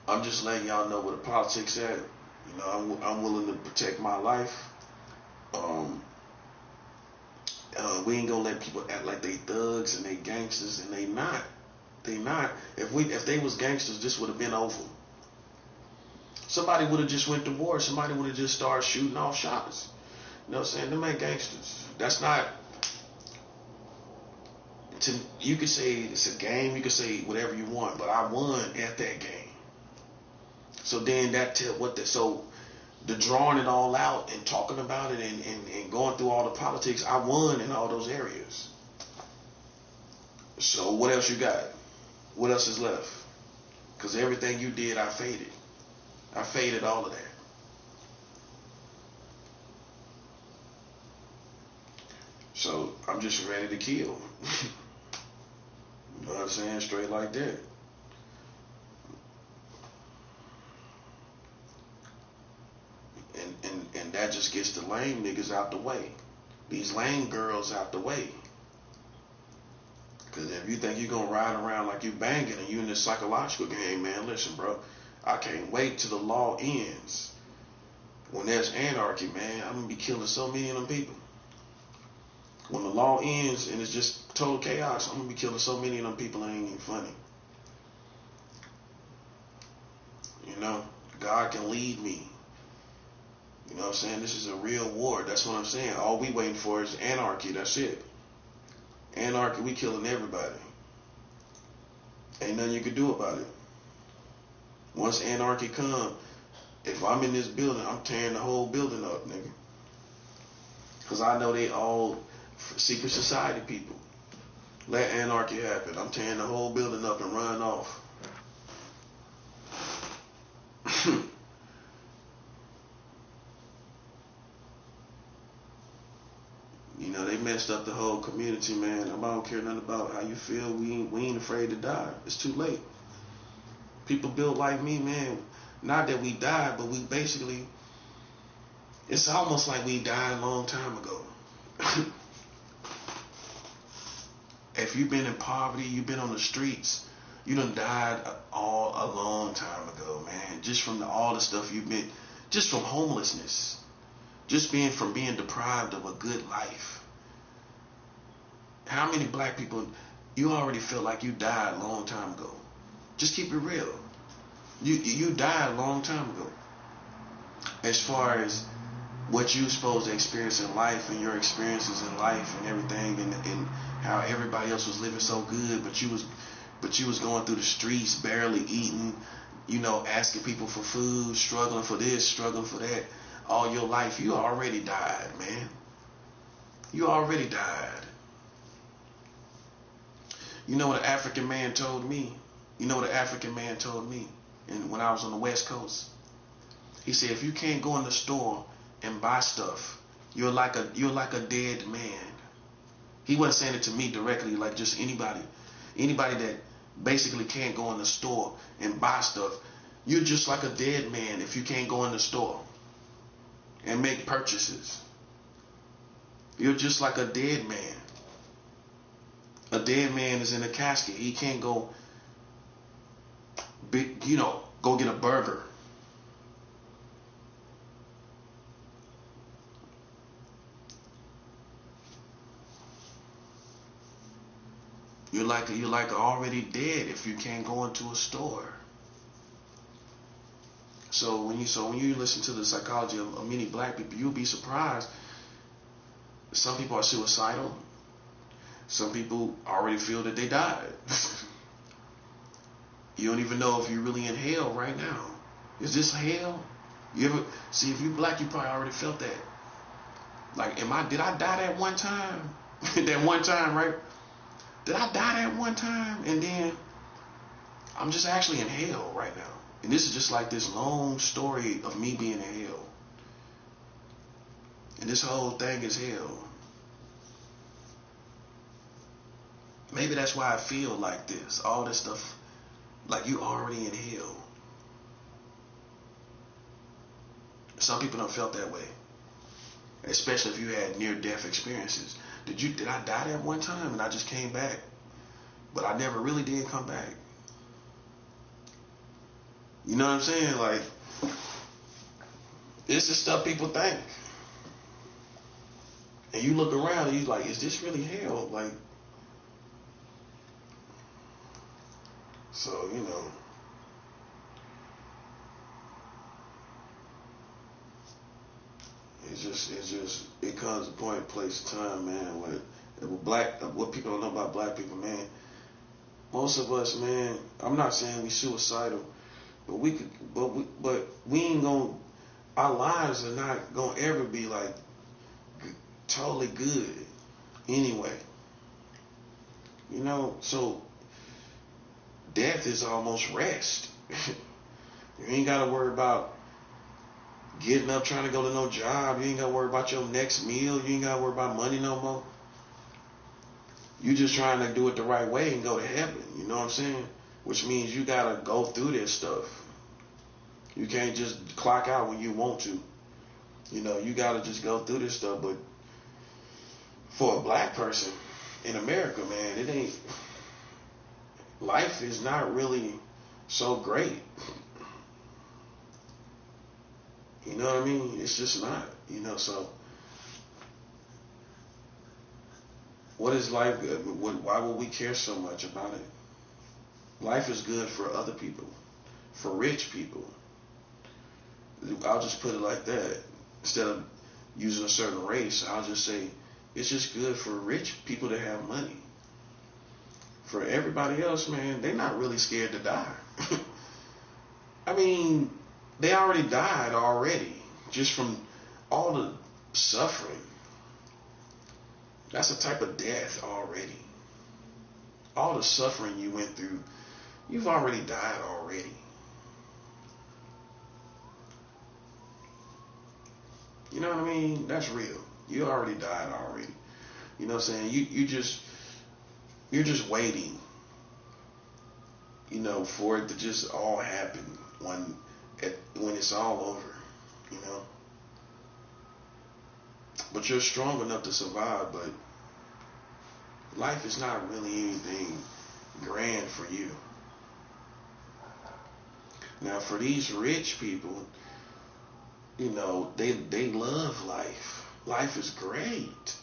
I'm just letting y'all know where the politics at. You know, I'm willing to protect my life. Um, we ain't gonna let people act like they thugs and they gangsters, and they not. They not. If they was gangsters, this would have been over. Somebody would have just went to war. Somebody would have just started shooting off shots. You know what I'm saying? Them ain't gangsters. That's not. You could say it's a game. You could say whatever you want, but I won at that game. So then so the drawing it all out and talking about it and going through all the politics, I won in all those areas. So what else you got? What else is left? Because everything you did, I faded. I faded all of that. So I'm just ready to kill. You know what I'm saying? Straight like that. And that just gets the lame niggas out the way. These lame girls out the way. Because if you think you're going to ride around like you banging and you in this psychological game, man, listen, bro. I can't wait till the law ends. When there's anarchy, man, I'm going to be killing so many of them people. When the law ends and it's just total chaos, I'm going to be killing so many of them people, it ain't even funny. You know, God can lead me. You know what I'm saying? This is a real war. That's what I'm saying. All we waiting for is anarchy. That's it. Anarchy, we killing everybody. Ain't nothing you can do about it. Once anarchy come, if I'm in this building, I'm tearing the whole building up, nigga. Because I know they all secret society people. Let anarchy happen. I'm tearing the whole building up and running off. You know, they messed up the whole community, man. I don't care nothing about how you feel. We ain't afraid to die. It's too late. People built like me, man. Not that we died, but we basically, it's almost like we died a long time ago. If you've been in poverty, you've been on the streets, you done died a long time ago, man. Just from all the stuff you've been, just from homelessness. Just from being deprived of a good life. How many black people, you already feel like you died a long time ago. Just keep it real. You died a long time ago. As far as what you supposed to experience in life and your experiences in life and everything, and how everybody else was living so good, but you was going through the streets, barely eating, you know, asking people for food, struggling for this, struggling for that. All your life, you already died, man. You already died. You know what an African man told me? You know what an African man told me? And when I was on the West Coast, he said, if you can't go in the store and buy stuff, you're like a dead man. He wasn't saying it to me directly, like just anybody that basically can't go in the store and buy stuff. You're just like a dead man if you can't go in the store and make purchases. You're just like a dead man. A dead man is in a casket. He can't go, go get a burger. You're like already dead if you can't go into a store. So when you listen to the psychology of many black people, you'll be surprised. Some people are suicidal. Some people already feel that they died. You don't even know if you're really in hell right now. Is this hell? You ever see, if you're black, you probably already felt that. Like, did I die that one time? That one time, right? Did I die that one time? And then I'm just actually in hell right now. And this is just like this long story of me being in hell. And this whole thing is hell. Maybe that's why I feel like this. All this stuff, like you already in hell. Some people don't felt that way. Especially if you had near-death experiences. Did I die that one time and I just came back? But I never really did come back. You know what I'm saying? Like, this is stuff people think. And you look around and you're like, is this really hell? Like, so, it comes to point, place, time, man. What people don't know about black people, man. Most of us, man. I'm not saying we suicidal, but we ain't gonna. Our lives are not gonna ever be like totally good, anyway. So death is almost rest. You ain't gotta worry about getting up trying to go to no job. You ain't gotta worry about your next meal. You ain't gotta worry about money no more. You just trying to do it the right way and go to heaven. You know what I'm saying? Which means you gotta go through this stuff. You can't just clock out when you want to. You gotta just go through this stuff. But for a black person in America, man, it ain't. Life is not really so great. You know what I mean? It's just not. So what is life? Why would we care so much about it? Life is good for other people, for rich people. I'll just put it like that. Instead of using a certain race, I'll just say it's just good for rich people to have money. For everybody else, man, they're not really scared to die. I mean, they already died already, just from all the suffering. That's a type of death already. All the suffering you went through, you've already died already. You know what I mean? That's real. You already died already. You know what I'm saying? You're just waiting, for it to just all happen when it's all over, But you're strong enough to survive, but life is not really anything grand for you. Now, for these rich people, they love life. Life is great.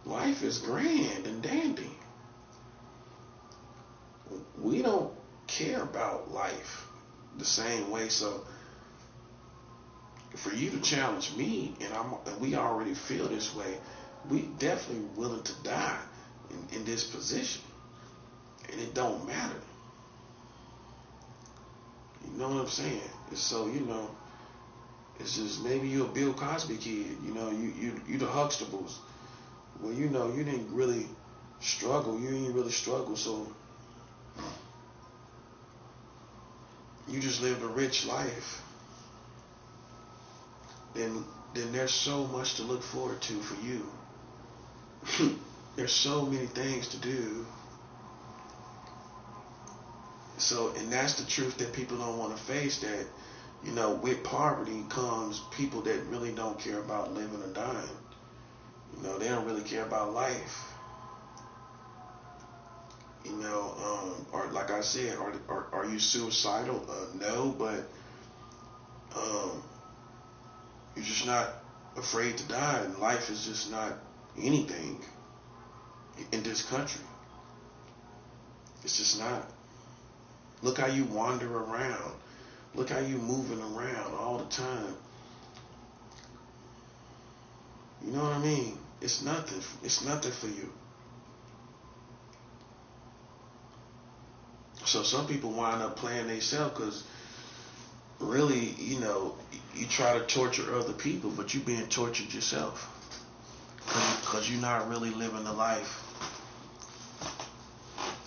Life is grand and dandy. We don't care about life the same way. So for you to challenge me, and we already feel this way, we definitely willing to die in this position, and it don't matter. You know what I'm saying? So it's just maybe you're a Bill Cosby kid. You the Huxtables. Well, you didn't really struggle. You didn't really struggle, so you just lived a rich life. Then there's so much to look forward to for you. There's so many things to do. So, and that's the truth that people don't want to face, that, with poverty comes people that really don't care about living or dying. They don't really care about life. Or like I said, are you suicidal? No, but you're just not afraid to die, and life is just not anything in this country. It's just not. Look how you wander around. Look how you moving around all the time. You know what I mean? It's nothing. It's nothing for you. So some people wind up playing themselves because really, you try to torture other people, but you being tortured yourself because you're not really living the life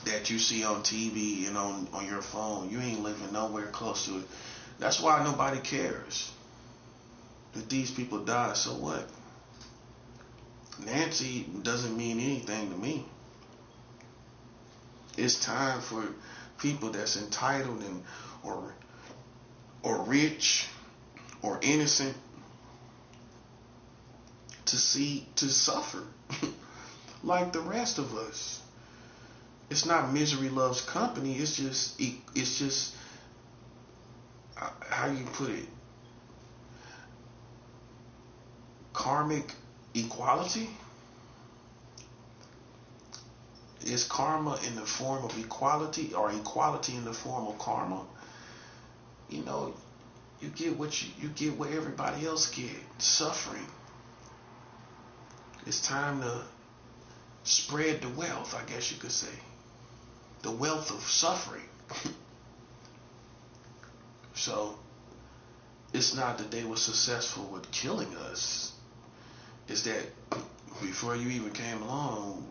that you see on TV and on your phone. You ain't living nowhere close to it. That's why nobody cares. If these people die, so what? Nancy doesn't mean anything to me. It's time for people that's entitled and or rich or innocent to suffer like the rest of us. It's not misery loves company. It's just how you put it, karmic equality. Is karma in the form of equality or equality in the form of karma? You get what everybody else get, suffering. It's time to spread the wealth, I guess you could say. The wealth of suffering. So it's not that they were successful with killing us. It's that before you even came along,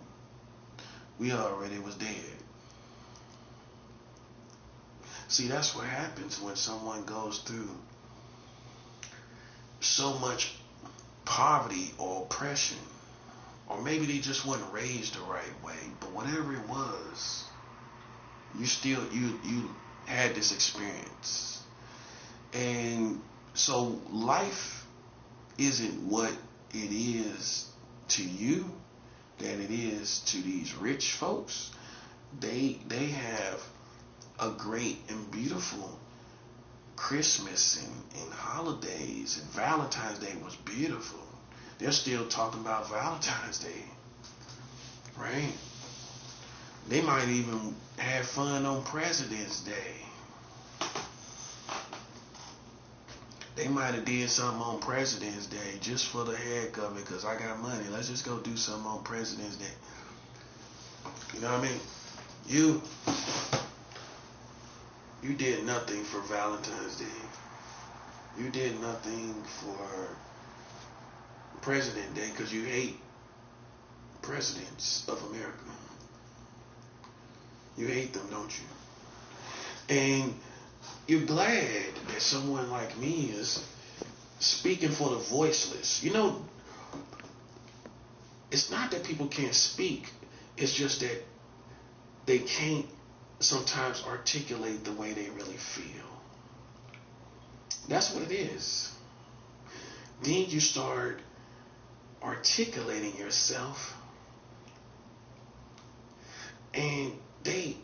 we already was dead. See, that's what happens when someone goes through so much poverty or oppression, or maybe they just weren't raised the right way, but whatever it was, you had this experience. And so life isn't what it is to you that it is to these rich folks. They have a great and beautiful Christmas and holidays, and Valentine's Day was beautiful. They're still talking about Valentine's Day, right? They might even have fun on President's Day. They might have did something on President's Day just for the heck of it, because I got money. Let's just go do something on President's Day. You know what I mean? You did nothing for Valentine's Day. You did nothing for President Day because you hate presidents of America. You hate them, don't you? And you're glad that someone like me is speaking for the voiceless. It's not that people can't speak. It's just that they can't sometimes articulate the way they really feel. That's what it is. Then you start articulating yourself, and they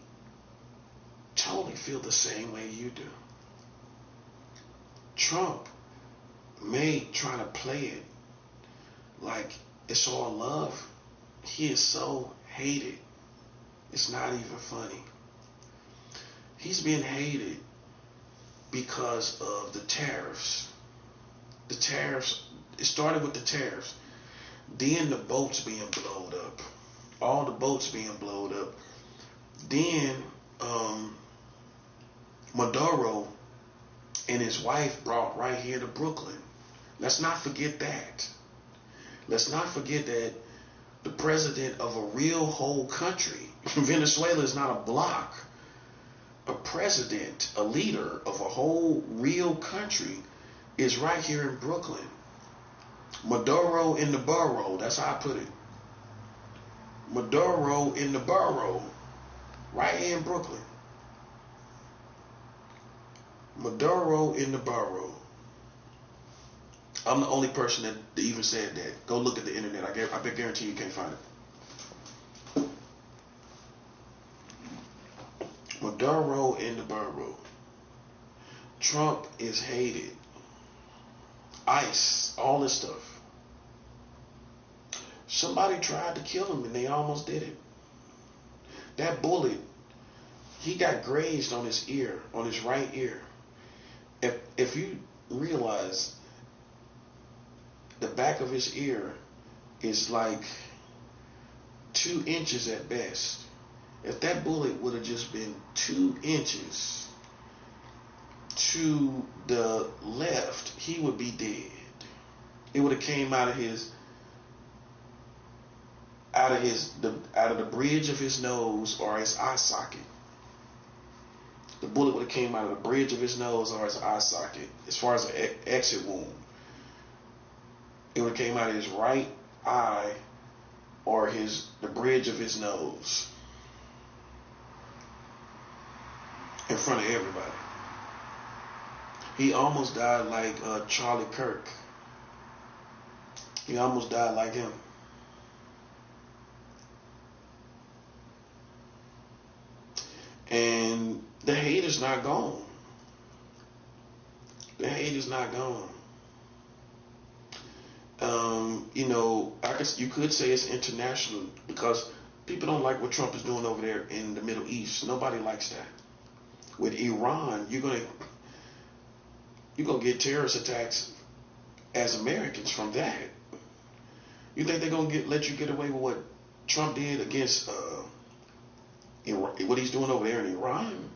totally feel the same way you do. Trump may try to play it like it's all love. He is so hated. It's not even funny. He's being hated because of the tariffs. The tariffs, it started with the tariffs. Then the boats being blown up. All the boats being blown up. Then Maduro and his wife brought right here to Brooklyn. Let's not forget that. Let's not forget that the president of a real whole country, Venezuela is not a bloc. A president, a leader of a whole real country is right here in Brooklyn. Maduro in the borough, that's how I put it. Maduro in the borough, right here in Brooklyn. Maduro in the borough. I'm the only person that even said that. Go look at the internet. I guarantee you can't find it. Maduro in the borough. Trump is hated. ICE, all this stuff. Somebody tried to kill him and they almost did it. That bullet he got grazed on his ear, on his right ear. If you realize the back of his ear is like 2 inches at best. If that bullet would have just been 2 inches to the left, he would be dead. It would have came out of the bridge of his nose or his eye socket. The bullet would have came out of the bridge of his nose or his eye socket. As far as an exit wound, it would have came out of his right eye or the bridge of his nose in front of everybody. He almost died like Charlie Kirk. He almost died like him. And the hate is not gone. The hate is not gone. You could say it's international because people don't like what Trump is doing over there in the Middle East. Nobody likes that. With Iran, you're gonna get terrorist attacks as Americans from that. You think they're gonna let you get away with what Trump did against what he's doing over there in Iran?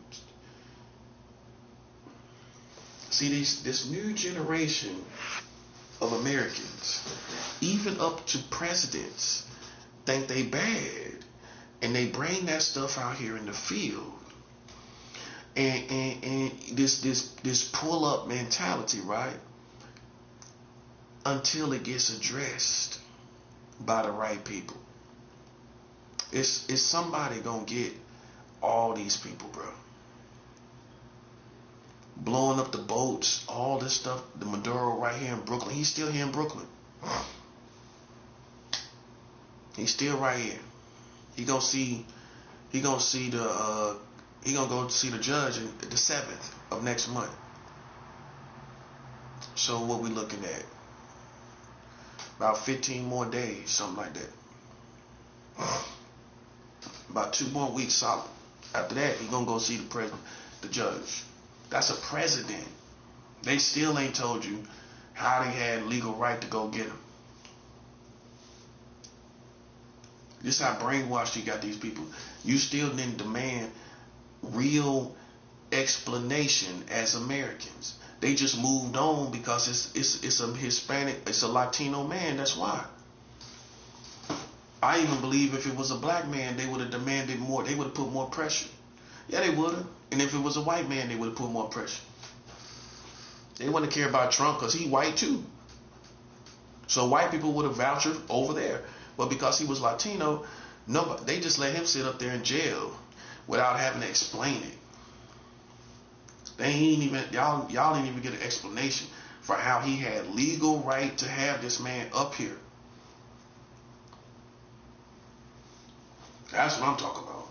See, this new generation of Americans, even up to presidents, think they bad, and they bring that stuff out here in the field, and this pull up mentality, right? Until it gets addressed by the right people. It's somebody gonna get all these people, bro. Blowing up the boats, all this stuff. The Maduro right here in Brooklyn. He's still here in Brooklyn. He's still right here. He gonna go see the judge in the 7th of next month. So what we looking at? About 15 more days, something like that. About 2 more weeks solid. After that, he gonna go see the judge. That's a president. They still ain't told you how they had legal right to go get him. This how brainwashed you got these people. You still didn't demand real explanation as Americans. They just moved on because it's a Hispanic, it's a Latino man. That's why. I even believe if it was a black man, they would have demanded more. They would have put more pressure. Yeah, they would have. And if it was a white man, they would have put more pressure. They wouldn't care about Trump because he white too. So white people would have vouched over there. But because he was Latino, nobody, they just let him sit up there in jail without having to explain it. They ain't even y'all didn't even get an explanation for how he had legal right to have this man up here. That's what I'm talking about.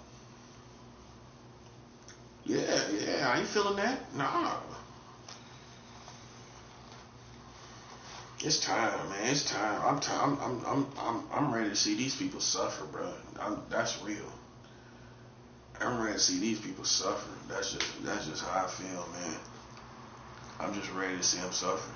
Yeah, I ain't feeling that. Nah. It's time, man. It's time. I'm ready to see these people suffer, bro. That's real. I'm ready to see these people suffer. That's just how I feel, man. I'm just ready to see them suffer.